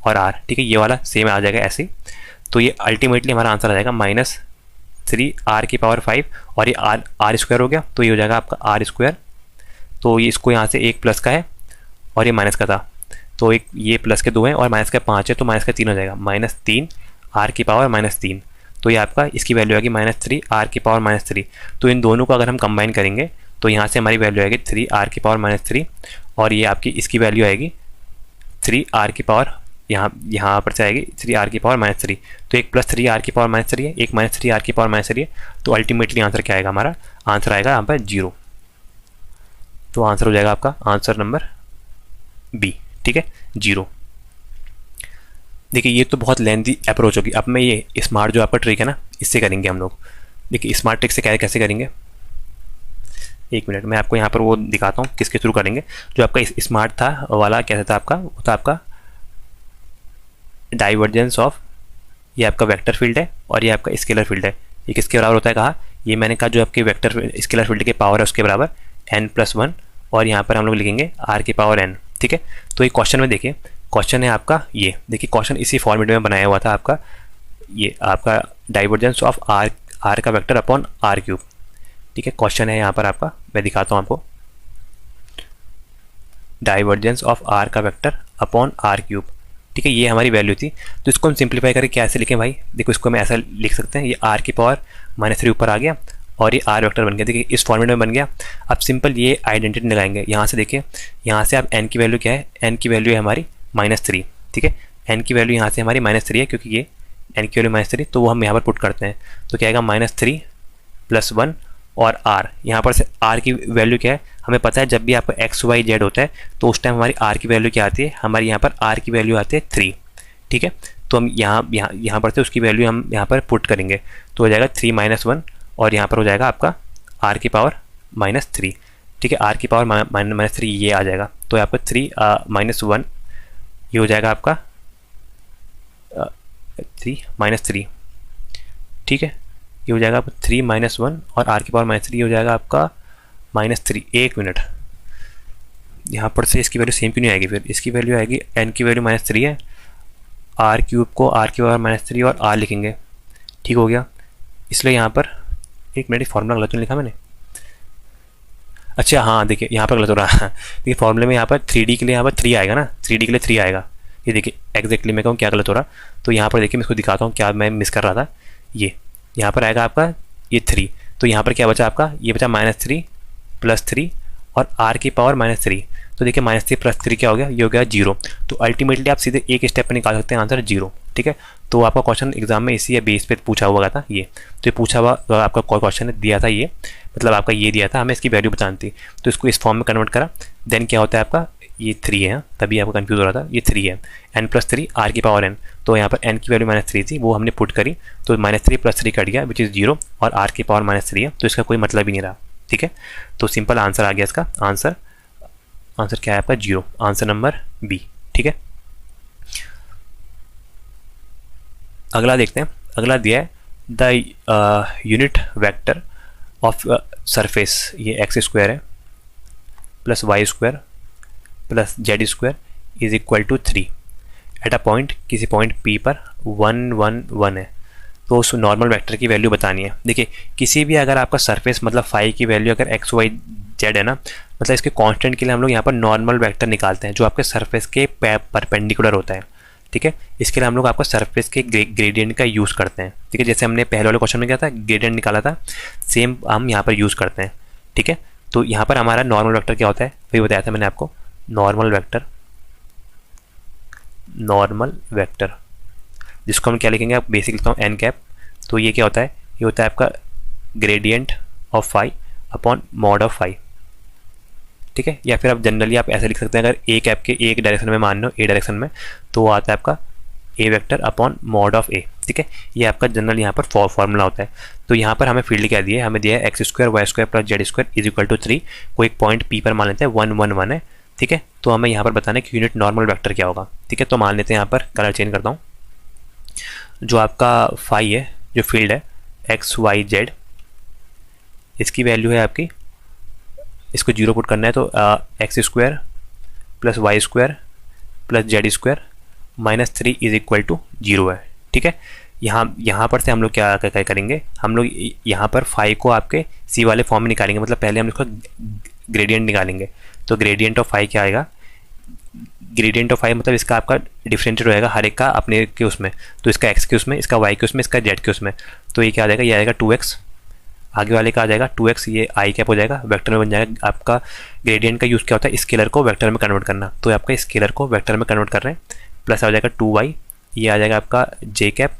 और आर, ठीक है। ये वाला सेम आ जाएगा ऐसे ही। तो ये अल्टीमेटली हमारा आंसर आ जाएगा -3 आर की पावर 5, और ये आर स्क्वायर हो गया, तो ये हो जाएगा आपका आर स्क्वायर। तो ये इसको यहाँ से एक प्लस का है और ये माइनस का था, तो एक ये प्लस के 2 हैं और माइनस का 5 है, तो माइनस का 3 हो जाएगा, -3 आर की पावर -3। तो ये आपका इसकी वैल्यू आएगी -3 आर की पावर -3। तो इन दोनों को अगर हम कंबाइन करेंगे तो यहाँ से हमारी वैल्यू आएगी 3 आर की पावर -3, और ये आपकी इसकी वैल्यू आएगी 3 आर की पावर, यहाँ पर से आएगी 3 आर की पावर -3। तो एक +3 आर की पावर -3 है, एक -3 आर की पावर -3 है, तो अल्टीमेटली आंसर क्या आएगा, हमारा आंसर आएगा यहाँ पर 0। तो आंसर हो जाएगा आपका आंसर नंबर बी, ठीक है, 0। देखिए ये तो बहुत लेंथी अप्रोच होगी। अब मैं ये स्मार्ट जो आपका ट्रिक है ना, इससे करेंगे हम लोग। देखिए स्मार्ट ट्रिक से कैसे करेंगे, एक मिनट मैं आपको यहाँ पर वो दिखाता हूँ किसके थ्रू करेंगे। जो आपका स्मार्ट था वाला कैसा था आपका, वो था आपका डाइवर्जेंस ऑफ, ये आपका वेक्टर फील्ड है और ये आपका स्केलर फील्ड है, ये किसके बराबर होता है कहा, ये मैंने कहा जो आपके वेक्टर स्केलर फील्ड के पावर है उसके बराबर n+1, और यहाँ पर हम लोग लिखेंगे r की पावर n, ठीक है। तो ये क्वेश्चन में देखिए, क्वेश्चन है आपका ये, देखिए क्वेश्चन इसी फॉर्मेट में बनाया हुआ था आपका, ये आपका डाइवर्जेंस ऑफ r का वेक्टर अपॉन r³, ठीक है। क्वेश्चन है यहाँ पर आपका, मैं दिखाता हूँ आपको, डाइवर्जेंस ऑफ r का वेक्टर अपॉन r³, ठीक है। ये हमारी वैल्यू थी। तो इसको हम सिंप्लीफाई करके कैसे लिखें भाई, देखो इसको हम ऐसा लिख सकते हैं, ये r की पावर -3 ऊपर आ गया और ये r वेक्टर बन गया, देखिए इस फॉर्मेट में बन गया। अब सिंपल ये आइडेंटिटी लगाएंगे, यहाँ से देखिए, यहाँ से आप n की वैल्यू क्या है, n की वैल्यू है हमारी -3, ठीक है। n की वैल्यू यहाँ से हमारी -3 है, क्योंकि ये n की वैल्यू -3, तो वो हम यहाँ पर पुट करते हैं। तो क्या आएगा, -3 + 1 और r, यहाँ पर से r की वैल्यू क्या है, हमें पता है जब भी आपका x y z होता है तो उस टाइम हमारी r की वैल्यू क्या आती है, हमारी यहाँ पर r की वैल्यू आती है 3, ठीक है। तो हम यहाँ पर से उसकी वैल्यू हम यहाँ पर पुट करेंगे, तो हो जाएगा 3 - 1, और यहाँ पर हो जाएगा आपका r की पावर -3, ठीक है। r की पावर -3 ये आ जाएगा, तो यहाँ पर 3 - 1 ये हो जाएगा आपका 3 - 3, ठीक है। ये हो जाएगा 3 - 1 और r की पावर -3 हो जाएगा आपका -3। एक मिनट, यहाँ पर से इसकी वैल्यू सेम क्यों नहीं आएगी, फिर इसकी वैल्यू आएगी, n की वैल्यू -3 है, r³ को r की पावर -3 और r लिखेंगे, ठीक हो गया। इसलिए यहाँ पर एक मिनट, फॉर्मूला गलत तो लिखा मैंने, अच्छा हाँ देखिए यहाँ पर गलत हो रहा है, देखिए फॉर्मूले में यहाँ पर 3D के लिए यहाँ पर 3 आएगा ना, 3D के लिए 3 आएगा, ये देखिए एग्जैक्टली मैं कहूँ क्या गलत हो रहा। तो यहाँ पर देखिए मैं इसको दिखाता हूँ क्या मैं मिस कर रहा था। ये यहाँ पर आएगा आपका ये 3, तो यहाँ पर क्या बचा आपका, ये बचा -3 + 3 और r की पावर -3। तो देखिए -3 + 3 क्या हो गया, ये हो गया 0। तो अल्टीमेटली आप सीधे एक स्टेप पर निकाल सकते हैं आंसर 0, ठीक है। तो आपका क्वेश्चन एग्जाम में इसी बेस पे पूछा हुआ था ये, तो ये पूछा हुआ आपका क्वेश्चन दिया था, ये मतलब आपका ये दिया था, हमें इसकी वैल्यू बतानी थी, तो इसको इस फॉर्म में कन्वर्ट करा, देन क्या होता है आपका, ये 3 है, तभी आपको कंफ्यूज हो रहा था, ये 3 है, n+3 r की पावर n। तो यहाँ पर n की वैल्यू -3 थी, वो हमने पुट करी, तो -3 + 3 कट गया विच इज़ 0, और r की पावर -3 है, तो इसका कोई मतलब ही नहीं रहा, ठीक है। तो सिंपल आंसर आ गया इसका, आंसर क्या है आपका 0, आंसर नंबर बी, ठीक है। अगला देखते हैं। अगला दिया है the unit vector of surface, ये एक्स स्क्वायर है plus Y square plus Z square is equal to 3 at a point, किसी पॉइंट पी पर 1 1 1 है। तो उस नॉर्मल वेक्टर की वैल्यू बतानी है। देखिए किसी भी अगर आपका सरफेस मतलब फाई की वैल्यू अगर एक्स वाई जेड है ना, मतलब इसके कांस्टेंट के लिए हम लोग यहाँ पर नॉर्मल वेक्टर निकालते हैं जो आपके सरफेस के परपेंडिकुलर होता है। ठीक है, इसके लिए हम लोग आपका सरफेस के ग्रेडियंट का यूज़ करते हैं। ठीक है, जैसे हमने पहले वाले क्वेश्चन में किया था ग्रेडियंट निकाला था, सेम हम यहाँ पर यूज़ करते हैं। ठीक है, तो यहाँ पर हमारा नॉर्मल वेक्टर क्या होता है वही बताया था मैंने आपको। नॉर्मल वेक्टर जिसको हम क्या लिखेंगे, आप बेसिक लिखता हूँ एन कैप। तो ये क्या होता है, ये होता है आपका gradient of phi upon mod of phi. ठीक है, या फिर आप जनरली आप ऐसे लिख सकते हैं, अगर ए कैप के एक डायरेक्शन में मान लो, ए डायरेक्शन में, तो वो आता है आपका a vector upon mod of ए। ठीक है, ये आपका जनरल यहाँ पर फॉर्मूला होता है। तो यहाँ पर हमें फील्ड क्या दिया है, हमें दिया है x square Y square plus Z square is equal to 3। कोई एक पॉइंट पी पर मान लेते हैं 1 1 1 है। ठीक है, तो हमें यहाँ पर बताना है कि यूनिट नॉर्मल वेक्टर क्या होगा। ठीक है, तो मान लेते हैं यहाँ पर कलर चेंज करता हूँ। जो आपका फाई है, जो फील्ड है एक्स वाई जेड, इसकी वैल्यू है आपकी, इसको जीरो पुट करना है तो X square plus Y square plus Z square minus 3 is equal to 0 है। ठीक है, यहाँ पर से हम लोग क्या करेंगे, हम लोग यहाँ पर फाई को आपके सी वाले फॉर्म में निकालेंगे। मतलब पहले हम इसको ग्रेडियंट निकालेंगे। तो ग्रेडियंट ऑफ फाई क्या आएगा, ग्रेडियंट ऑफ फाई मतलब इसका आपका डिफरेंशिएट रहेगा हर एक का अपने के उसमें। तो इसका एक्स के उसमें, इसका वाई के उसमें, इसका जेड के उसमें। तो ये क्या आ जाएगा, ये आएगा 2x, आगे वाले का आ जाएगा 2x, ये आई कैप हो जाएगा, वेक्टर में बन जाएगा। आपका ग्रेडियंट का यूज़ क्या होता है, स्केलर को वेक्टर में कन्वर्ट करना। तो आपका स्केलर को वेक्टर में कन्वर्ट कर रहे हैं, प्लस आ जाएगा 2y, ये आ जाएगा आपका जे कैप,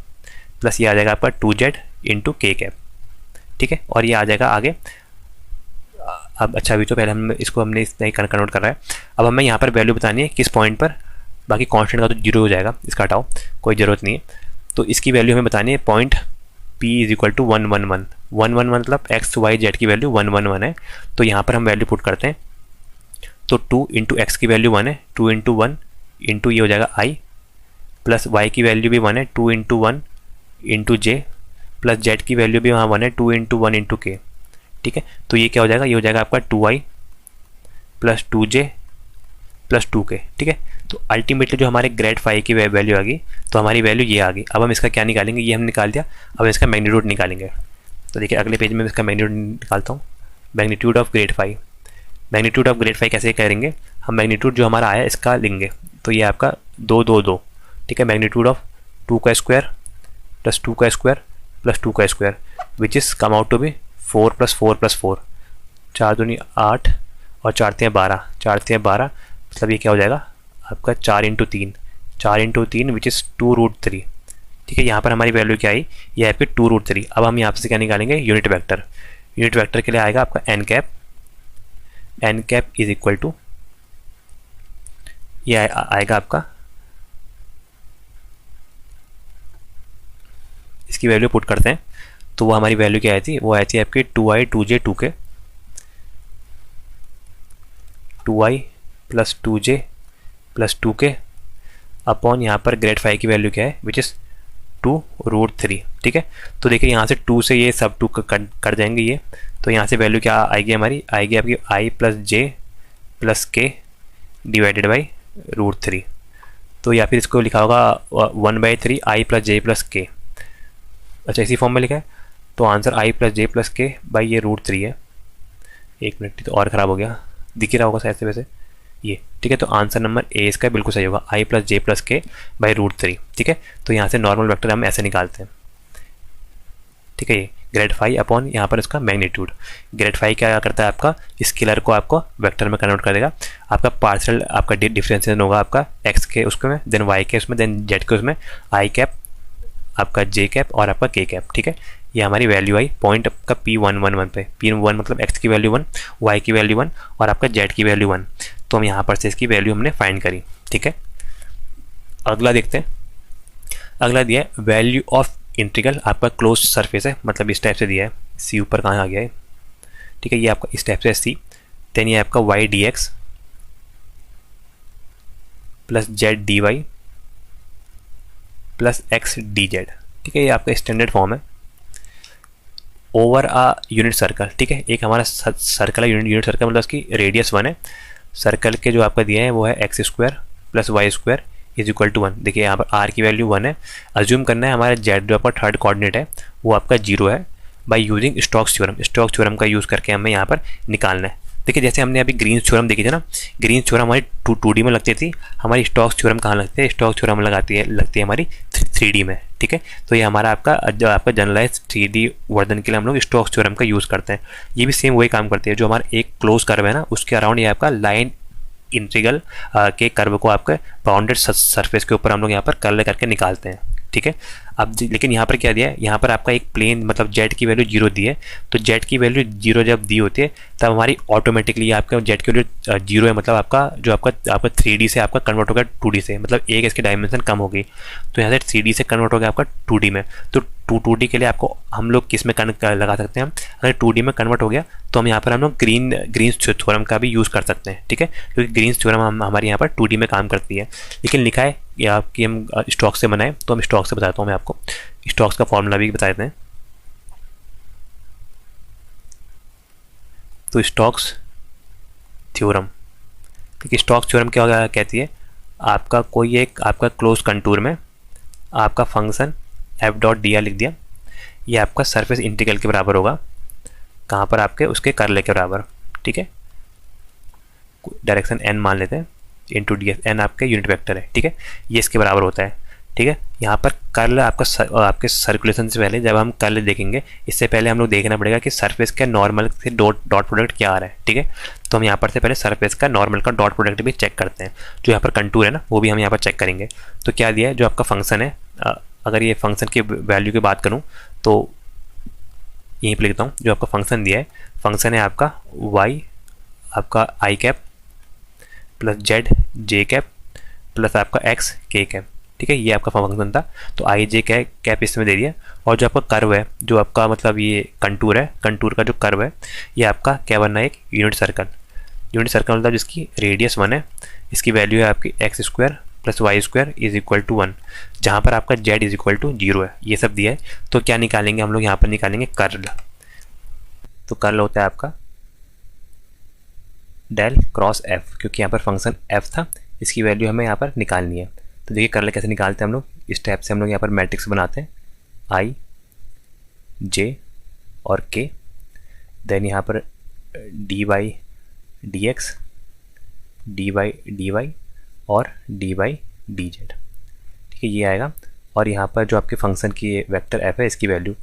प्लस ये आ जाएगा आपका 2z इंटू के कैप। ठीक है, और ये आ जाएगा आगे। अब अच्छा, अभी तो पहले हम इसको हमने इस नहीं कन्वर्ट कर रहा है। अब हमें यहाँ पर वैल्यू बतानी है किस पॉइंट पर, बाकी कांस्टेंट का तो 0 हो जाएगा, इसका हटाओ, कोई ज़रूरत नहीं है। तो इसकी वैल्यू हमें बतानी है point p is equal to 1 1 1 1 1 मतलब एक्स वाई जेड की वैल्यू 1 1 1 है। तो यहाँ पर हम वैल्यू पुट करते हैं। तो 2 इंटू एक्स की वैल्यू 1 है, 2 इंटू 1 इंटू ये हो जाएगा i, प्लस वाई की वैल्यू भी 1 है, 2 इंटू 1 इंटू जे, प्लस जेड की वैल्यू भी वहाँ 1 है, 2 इंटू 1 इंटू के। ठीक है, तो ये क्या हो जाएगा, ये हो जाएगा आपका 2i plus 2j plus 2k। ठीक है, तो अल्टीमेटली जो हमारे ग्रेड फाई की वैल्यू आ गई, तो हमारी वैल्यू ये आ गई। अब हम इसका क्या निकालेंगे, ये हम निकाल दिया, अब इसका मैग्नीट्यूड निकालेंगे। तो देखिए अगले पेज में इसका मैग्नीट्यूड निकालता हूँ, magnitude of grad phi. Magnitude of grad phi कैसे करेंगे, हम मैग्नीट्यूड जो हमारा आया इसका लेंगे। तो ये आपका 2 2 2। ठीक है, मैग्नीट्यूड ऑफ 2 का स्क्वायर प्लस 2 का स्क्वायर प्लस 2 का square which is come out to be 4 plus 4 plus 4, 4 दूनी 8 और 4 3 12, 4 3 12, मतलब ये क्या हो जाएगा आपका 4 into 3, 4 into 3 which is 2 root 3। ठीक है, यहाँ पर हमारी वैल्यू क्या आई, ये है आपकी 2 रूट 3। अब हम यहाँ से क्या निकालेंगे, यूनिट वेक्टर। यूनिट वेक्टर के लिए आएगा आपका N cap, N cap is equal to, ये आएगा आपका, इसकी वैल्यू पुट करते हैं। तो वो हमारी वैल्यू क्या आई थी, वो आई थी आपकी 2i 2j 2k, 2i plus 2j plus 2k upon यहाँ पर ग्रेड फाई की वैल्यू क्या है, विच इज़ 2 रूट 3। ठीक है, तो देखिए यहाँ से 2 से ये सब 2 कट जाएंगे ये, तो यहाँ से वैल्यू क्या आएगी हमारी, आएगी आपकी i plus j plus k divided by root 3। तो या फिर इसको लिखा होगा 1/3 i plus j plus k। अच्छा, इसी फॉर्म में लिखा है, तो answer i plus j plus K by ये रूट 3 है। एक मिनट, तो और ख़राब हो गया, दिख ही रहा होगा शायद से वैसे ये। ठीक है, तो आंसर नंबर ए इसका बिल्कुल सही होगा, i plus j plus K by root 3। ठीक है, तो यहाँ से नॉर्मल वेक्टर हम ऐसे निकालते हैं। ठीक है, ये ग्रेड फाई अपॉन यहाँ पर इसका मैग्नीट्यूड। ग्रेड फाई क्या करता है, आपका स्केलर को आपको वेक्टर में कन्वर्ट कर देगा। आपका पार्शियल आपका डिफरेंशिएशन होगा आपका एक्स के उसमें, देन वाई के उसमें, देन जेड के उसमें, आई कैप, आपका जे कैप और आपका के कैप। ठीक है, ये हमारी वैल्यू आई पॉइंट आपका P1 1 1 पे। P1 मतलब x की वैल्यू 1, y की वैल्यू 1 और आपका z की वैल्यू 1। तो हम यहाँ पर से इसकी वैल्यू हमने फाइंड करी। ठीक है, अगला देखते हैं। अगला दिया है वैल्यू ऑफ इंटीग्रल, आपका क्लोज सरफेस है, मतलब इस टाइप से दिया है। सी ऊपर कहाँ आ गया है, ठीक है, ये आपका इस टाइप से सी, देन ये आपका y dx plus z dy plus x dz। ठीक है, ये आपका स्टैंडर्ड फॉर्म है ओवर अ यूनिट सर्कल। ठीक है, एक हमारा सर्कल है, यूनिट सर्कल मतलब उसकी रेडियस 1 है। सर्कल के जो आपका दिया है वो है x square plus Y square is equal to 1। देखिए यहाँ पर आर की वैल्यू 1 है। अज्यूम करना है हमारा जेड जो आपका थर्ड कोऑर्डिनेट है वो आपका 0 है by using Stokes theorem. Stokes theorem का यूज़ करके हमें यहाँ पर निकालना है। देखिए जैसे हमने अभी ग्रीन्स थ्योरम देखी थी ना, ग्रीन्स थ्योरम हमारी 2D में लगती थी, हमारी स्टोक्स थ्योरम कहाँ लगती है, स्टोक्स थ्योरम लगती है हमारी 3D में। ठीक है, तो ये हमारा आपका जनरलाइज 3D वर्जन के लिए हम लोग स्टोक्स थ्योरम का यूज़ करते हैं। ये भी सेम वही काम करती है, जो हमारा एक क्लोज कर्व है ना उसके अराउंड ये आपका लाइन इंटीग्रल के कर्व को आपके बाउंडेड सरफेस के ऊपर हम लोग यहाँ पर कर्ल करके निकालते हैं। ठीक है, अब लेकिन यहाँ पर क्या दिया है, यहाँ पर आपका एक प्लेन मतलब जेड की वैल्यू 0 दी है। तो जेड की वैल्यू 0 जब दी होती है तब हमारी ऑटोमेटिकली आपका जेड की वैल्यू 0 है, मतलब आपका 3D से आपका कन्वर्ट हो गया 2D से, मतलब एक इसकी डायमेंशन कम हो गई। तो यहाँ से 3D से कन्वर्ट हो गया आपका 2D में। तो 2D के लिए आपको हम लोग किस में लगा सकते हैं, अगर 2D में कन्वर्ट हो गया तो हम यहाँ पर हम लोग ग्रीन्स थ्योरम का भी यूज़ कर सकते हैं। ठीक है, क्योंकि ग्रीन्स थ्योरम हमारे यहाँ पर 2D में काम करती है। लेकिन लिखा है या कि हम स्टॉक से बनाए, तो हम स्टॉक से बताता हूँ मैं आपको। स्टॉक्स का फॉर्मूला भी बता देते हैं। तो स्टॉक्स थ्योरम, देखिए स्टॉक्स थ्योरम क्या कहती है, आपका कोई एक आपका क्लोज कंटूर में आपका function F dot D are लिख दिया, ये आपका सरफेस इंटीग्रल के बराबर होगा, कहाँ पर आपके उसके कर्ल के बराबर। ठीक है, डायरेक्शन एन मान लेते हैं इंटू डी एस, एन आपके यूनिट वेक्टर है। ठीक है, ये इसके बराबर होता है। ठीक है, यहाँ पर कर्ल आपके सर्कुलेशन से पहले जब हम कर्ल देखेंगे, इससे पहले हम लोग देखना पड़ेगा कि सरफेस का नॉर्मल से डॉट प्रोडक्ट क्या आ रहा है। ठीक है, तो हम यहाँ पर से पहले सरफेस का नॉर्मल का डॉट प्रोडक्ट भी चेक करते हैं। जो यहाँ पर कंटूर है ना वो भी हम यहाँ पर चेक करेंगे। तो क्या दिया है, जो आपका फंक्शन है, अगर ये फंक्शन की वैल्यू की बात करूँ तो यहीं पर लिखता हूँ। जो आपका फंक्शन दिया है, फंक्शन है आपका वाई आपका आई cap plus Z J cap plus आपका एक्स के कैप। ठीक है, ये आपका फंक्शन था। तो आई जे कैप इसमें दे दिया, और जो आपका कर्व है, जो आपका मतलब ये कंटूर है, कंटूर का जो कर्व है ये आपका क्या बनना है, एक यूनिट सर्कल। यूनिट सर्कल मतलब जिसकी रेडियस 1 है, इसकी वैल्यू है आपकी x square plus Y square is equal to 1, जहाँ पर आपका जेड इज इक्वल टू 0 है। ये सब दिया है। तो क्या निकालेंगे हम लोग, यहाँ पर निकालेंगे कर्ल। तो कर्ल होता है आपका डेल क्रॉस एफ, क्योंकि यहाँ पर फंक्शन एफ था, इसकी वैल्यू हमें यहाँ पर निकालनी है। तो देखिए कर्ल कैसे निकालते हैं हम लोग, इस टाइप से हम लोग यहाँ पर मैट्रिक्स बनाते हैं, आई जे और के, देन यहाँ पर D by D X, D by D Y और डी बाई डी जेड। ठीक है, ये आएगा। और यहाँ पर जो आपके फंक्शन की वेक्टर एफ है, इसकी वैल्यू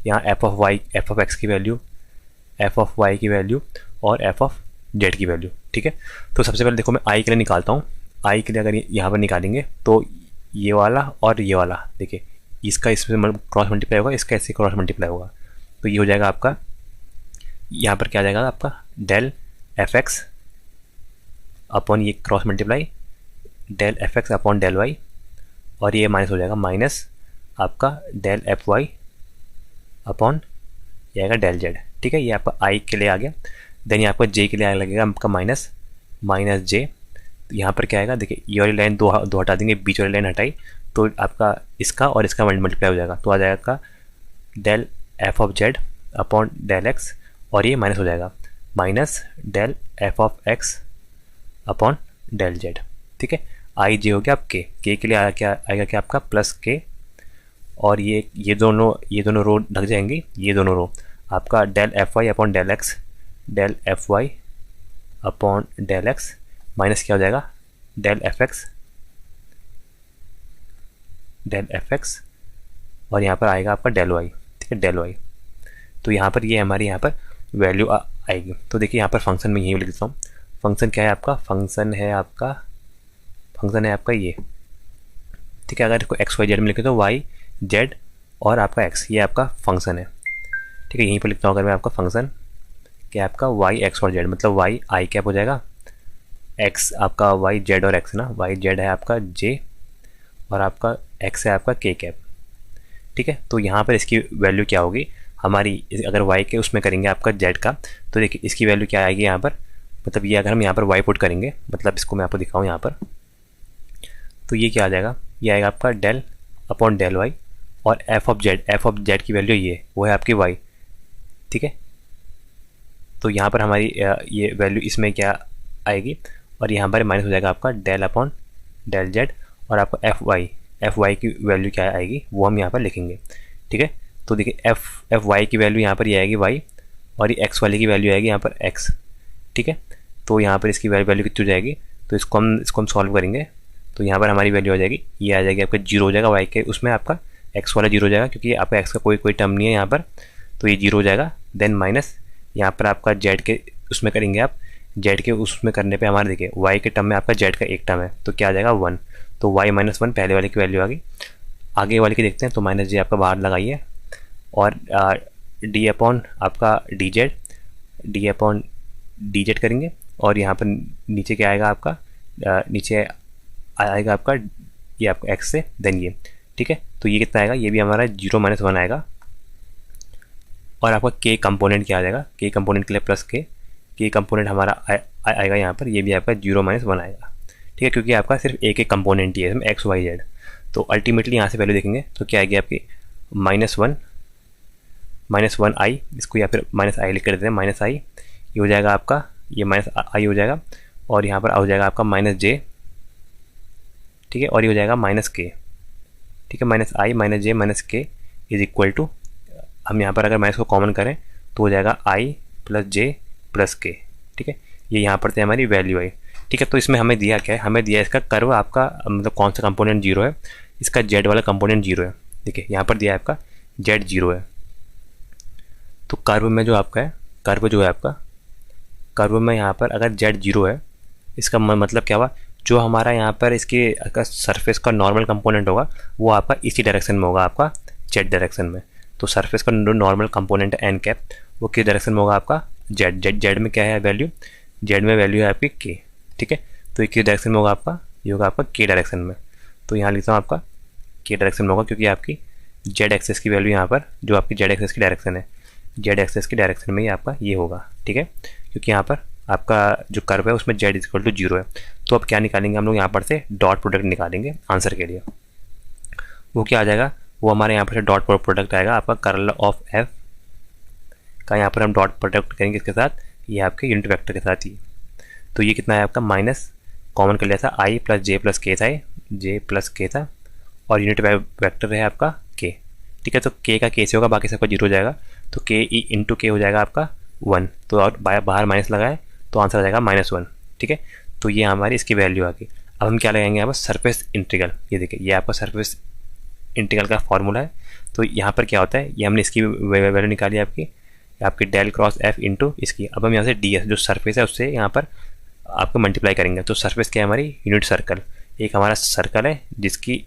यहाँ F of Y, F of X की वैल्यू, एफ ऑफ वाई की वैल्यू और एफ ऑफ जेड की वैल्यू। ठीक है, तो सबसे पहले देखो मैं आई के लिए निकालता हूँ। आई के लिए अगर यहाँ पर निकालेंगे तो ये वाला और ये वाला, देखिए इसका इसमें क्रॉस मल्टीप्लाई होगा, इसका ऐसे क्रॉस मल्टीप्लाई होगा। तो ये हो जाएगा आपका, यहाँ पर क्या आ जाएगा आपका डेल एफ एक्स अपॉन ये cross multiply del F x upon del Y, और ये माइनस हो जाएगा माइनस आपका डेल एफ वाई अपॉन ये आएगा डेल जेड। ठीक है, ये आपका आई के लिए आ गया। देन ये आपका जे के लिए आने लगेगा आपका माइनस माइनस जे। तो यहाँ पर क्या आएगा, देखिए ये वाली लाइन दो हटा देंगे, बीच वाली लाइन हटाई तो आपका इसका और इसका मल्टीप्लाई हो जाएगा। तो आ जाएगा आपका del F of Z upon del X, और ये माइनस हो जाएगा minus del F of X upon del Z. ठीक है, आई जे हो गया आप के के लिए आएगा क्या आपका प्लस के, और ये दोनों रो ढक जाएंगी, ये दोनों रो आपका del F Y upon del x, del F Y upon del x minus क्या हो जाएगा डेल एफ एक्स, और यहाँ पर आएगा आपका डेल वाई। ठीक है, डेल वाई। तो यहाँ पर ये हमारी यहाँ पर वैल्यू आएगी। तो देखिए यहाँ पर फंक्शन में यही लिख देता हूँ। फंक्शन क्या है आपका, फंक्शन है आपका ये। ठीक है, अगर इसको एक्स वाई जेड में लिखे तो वाई जेड और आपका एक्स, ये आपका फंक्शन है। ठीक है, यहीं पर लिखता हूँ अगर मैं आपका फंक्शन क्या आपका वाई एक्स और जेड, मतलब वाई आई कैप हो जाएगा, एक्स आपका वाई जेड और एक्स ना, वाई जेड है आपका जे और आपका एक्स है आपका के कैप। ठीक है, तो यहाँ पर इसकी वैल्यू क्या होगी हमारी, अगर वाई के उसमें करेंगे आपका जेड का, तो देखिए इसकी वैल्यू क्या आएगी यहाँ पर, मतलब ये अगर हम यहाँ पर वाई पुट करेंगे, मतलब इसको मैं आपको दिखाऊँ यहाँ पर, तो ये क्या आ जाएगा, ये आएगा आपका डेल अपॉन डेल वाई और एफ ऑफ जेड की वैल्यू ये वो है आपकी वाई, ठीक है। तो यहाँ पर हमारी ये वैल्यू इसमें क्या आएगी, और यहाँ पर माइनस हो जाएगा आपका डेल अपॉन डेल जेड, और आपका एफ वाई की वैल्यू क्या आएगी वो हम यहाँ पर लिखेंगे, ठीक है। तो देखिए एफ वाई की वैल्यू यहाँ पर ये आएगी वाई, और ये एक्स वाले की वैल्यू आएगी यहाँ पर एक्स, ठीक है। तो यहाँ पर इसकी वैल्यू कितनी हो जाएगी, तो इसको हम सॉल्व करेंगे। तो यहाँ पर हमारी वैल्यू हो जाएगी, ये आ जाएगी आपका जीरो हो जाएगा वाई के उसमें, आपका एक्स वाला जीरो हो जाएगा क्योंकि आपका एक्स का कोई टर्म नहीं है यहाँ पर, तो ये जीरो हो जाएगा। देन माइनस यहाँ पर आपका जेड के उसमें करेंगे आप, जेड के उसमें करने पे हमारे देखिए वाई के टर्म में आपका जेड का एक टर्म है, तो क्या आ जाएगा 1, तो वाई माइनस 1 पहले वाले की वैल्यू आ गई। आगे वाले की देखते हैं, तो माइनस जे आपका बाहर लगाइए, और डी अपॉन आपका डी जेड करेंगे, और यहाँ पर नीचे क्या आएगा आपका, नीचे आएगा आपका ये आपका एक्स से देन ये, ठीक है। तो ये कितना आएगा, ये भी हमारा 0 - 1 आएगा, और आपका के कंपोनेंट क्या आ जाएगा, के कंपोनेंट के लिए प्लस के कंपोनेंट हमारा आएगा यहाँ पर, ये भी आपका 0 - 1 आएगा, ठीक है, क्योंकि आपका सिर्फ एक कंपोनेंट ही है इसमें एक्स वाई जेड। तो अल्टीमेटली यहाँ से वैल्यू देखेंगे तो क्या आएगी आपकी -1 आई, इसको या फिर माइनस आई लिख कर देते हैं, माइनस आई, ये हो जाएगा आपका, ये माइनस आई हो जाएगा, और यहाँ पर हो जाएगा आपका माइनस जे, ठीक है, और ये हो जाएगा माइनस के, ठीक है, माइनस आई माइनस जे माइनस के इज इक्वल टू, हम यहाँ पर अगर माइनस को कॉमन करें तो हो जाएगा आई प्लस जे प्लस के, ठीक है। ये यहाँ पर थे हमारी वैल्यू आई, ठीक है। तो इसमें हमें दिया क्या है, हमें दिया इसका कर्व आपका मतलब कौन सा कंपोनेंट जीरो है, इसका जेड वाला कंपोनेंट जीरो है, देखिए यहाँ पर दिया है आपका जेड जीरो है। तो कर्व में जो आपका है, कर्व जो है आपका, कर्व में यहाँ पर अगर जेड जीरो है, इसका मतलब क्या हुआ, जो हमारा यहाँ पर इसके सरफेस का नॉर्मल कंपोनेंट होगा वो आपका इसी डायरेक्शन में होगा, आपका जेड डायरेक्शन में। तो सरफेस का जो नॉर्मल कंपोनेंट है एन कैप, वो किस डायरेक्शन में होगा आपका जेड में क्या है वैल्यू, जेड में वैल्यू है आपकी के, ठीक है। तो ये किस डायरेक्शन में होगा आपका, ये होगा आपका के डायरेक्शन में। तो यहाँ लिखता हूँ आपका के डायरेक्शन में होगा, क्योंकि आपकी जेड एक्सेस की वैल्यू यहाँ पर जो आपकी जेड एक्सेस की डायरेक्शन है, जेड एक्सेस की डायरेक्शन में ही आपका ये होगा, ठीक है, क्योंकि यहाँ पर आपका जो कर्व है उसमें जेड इक्वल टू जीरो है। तो अब क्या निकालेंगे हम लोग, यहाँ पर से डॉट प्रोडक्ट निकालेंगे आंसर के लिए। वो क्या आ जाएगा, वो हमारे यहाँ पर से डॉट प्रोडक्ट आएगा आपका कर्ल ऑफ एफ का, यहाँ पर हम डॉट प्रोडक्ट करेंगे इसके साथ, ये आपके यूनिट वेक्टर के साथ ही। तो ये कितना है आपका, माइनस कॉमन कर लिया था, आई प्लस जे प्लस के था, और यूनिट वेक्टर है आपका के, ठीक है। तो के का के से होगा, बाकी सबका जीरो हो जाएगा, तो के ई इंटू के हो जाएगा आपका 1, तो और बाहर माइनस लगाए तो आंसर आ जाएगा -1, ठीक है। तो ये हमारी इसकी वैल्यू आ गई। अब हम क्या लगाएंगे यहाँ पर, सरफेस इंटीग्रल, ये देखिए ये आपका सरफेस इंटीग्रल का फॉर्मूला है। तो यहाँ पर क्या होता है, ये हमने इसकी वैल्यू निकाली आपकी डेल क्रॉस एफ इंटू इसकी। अब हम यहाँ से डी एस जो सरफेस है उससे यहाँ पर आपको मल्टीप्लाई करेंगे। तो सरफेस क्या है हमारी, यूनिट सर्कल, एक हमारा सर्कल है जिसकी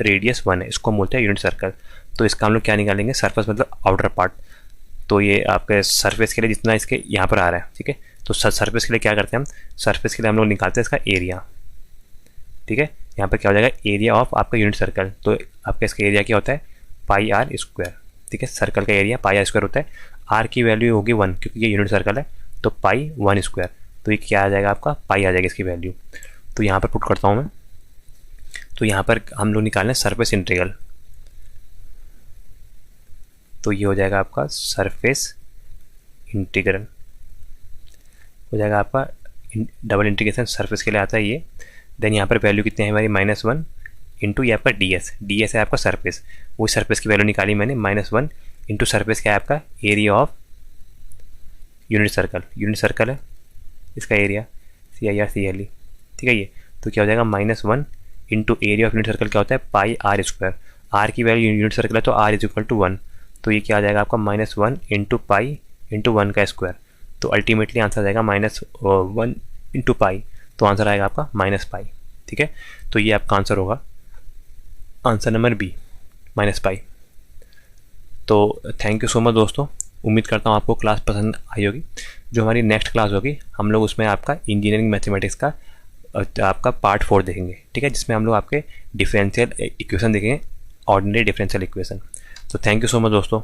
रेडियस 1 है, इसको हम बोलते हैं यूनिट सर्कल। तो इसका हम लोग क्या निकालेंगे, सरफेस मतलब आउटर पार्ट। तो ये आपके सरफेस के लिए जितना इसके यहाँ पर आ रहा है, ठीक है। तो सरफेस के लिए क्या करते हैं हम, सरफेस के लिए हम लोग निकालते हैं इसका एरिया, ठीक है। यहाँ पर क्या हो जाएगा, एरिया ऑफ आपका यूनिट सर्कल। तो आपका इसका एरिया क्या होता है, पाई आर स्क्वायर, ठीक है। सर्कल का एरिया पाई आर स्क्वायर होता है, आर की वैल्यू होगी 1 क्योंकि ये यूनिट सर्कल है, तो पाई 1 स्क्वायर। तो ये क्या आ जाएगा आपका, पाई आ जाएगी इसकी वैल्यू। तो यहाँ पर पुट करता हूँ मैं। तो यहाँ पर हम लोग निकालना है सरफेस इंटीग्रल। तो ये हो जाएगा आपका सरफेस इंटीग्रल, हो जाएगा आपका डबल इंटीग्रेशन सरफेस के लिए आता है ये। देन यहाँ पर वैल्यू कितनी है हमारी, -1 इंटू ये आपका डी एस है आपका सरफेस, वही सरफेस की वैल्यू निकाली मैंने, -1 इंटू सरफेस क्या है आपका, एरिया ऑफ यूनिट सर्कल है इसका एरिया, CIRCLE, ठीक है। ये तो क्या हो जाएगा, -1 into area of unit circle क्या होता है, पाई आर स्क्वायर। आर की वैल्यू यूनिट सर्कल है तो आर इज इक्वल टू 1, तो ये क्या आ जाएगा आपका, -1 इंटू पाई इंटू 1 का स्क्वायर। तो अल्टीमेटली आंसर आ जाएगा -1 इंटू पाई, तो आंसर आएगा आपका -पाई, ठीक है। तो ये आपका आंसर होगा, आंसर नंबर बी -पाई। तो थैंक यू सो मच दोस्तों, उम्मीद करता हूँ आपको क्लास पसंद आई होगी। जो हमारी नेक्स्ट क्लास होगी हम लोग उसमें आपका इंजीनियरिंग मैथमेटिक्स का आपका पार्ट 4 देखेंगे, ठीक है, जिसमें हम लोग आपके डिफरेंशियल इक्वेशन देखेंगे, ऑर्डिनरी डिफरेंशियल इक्वेशन। तो थैंक यू सो मच दोस्तों।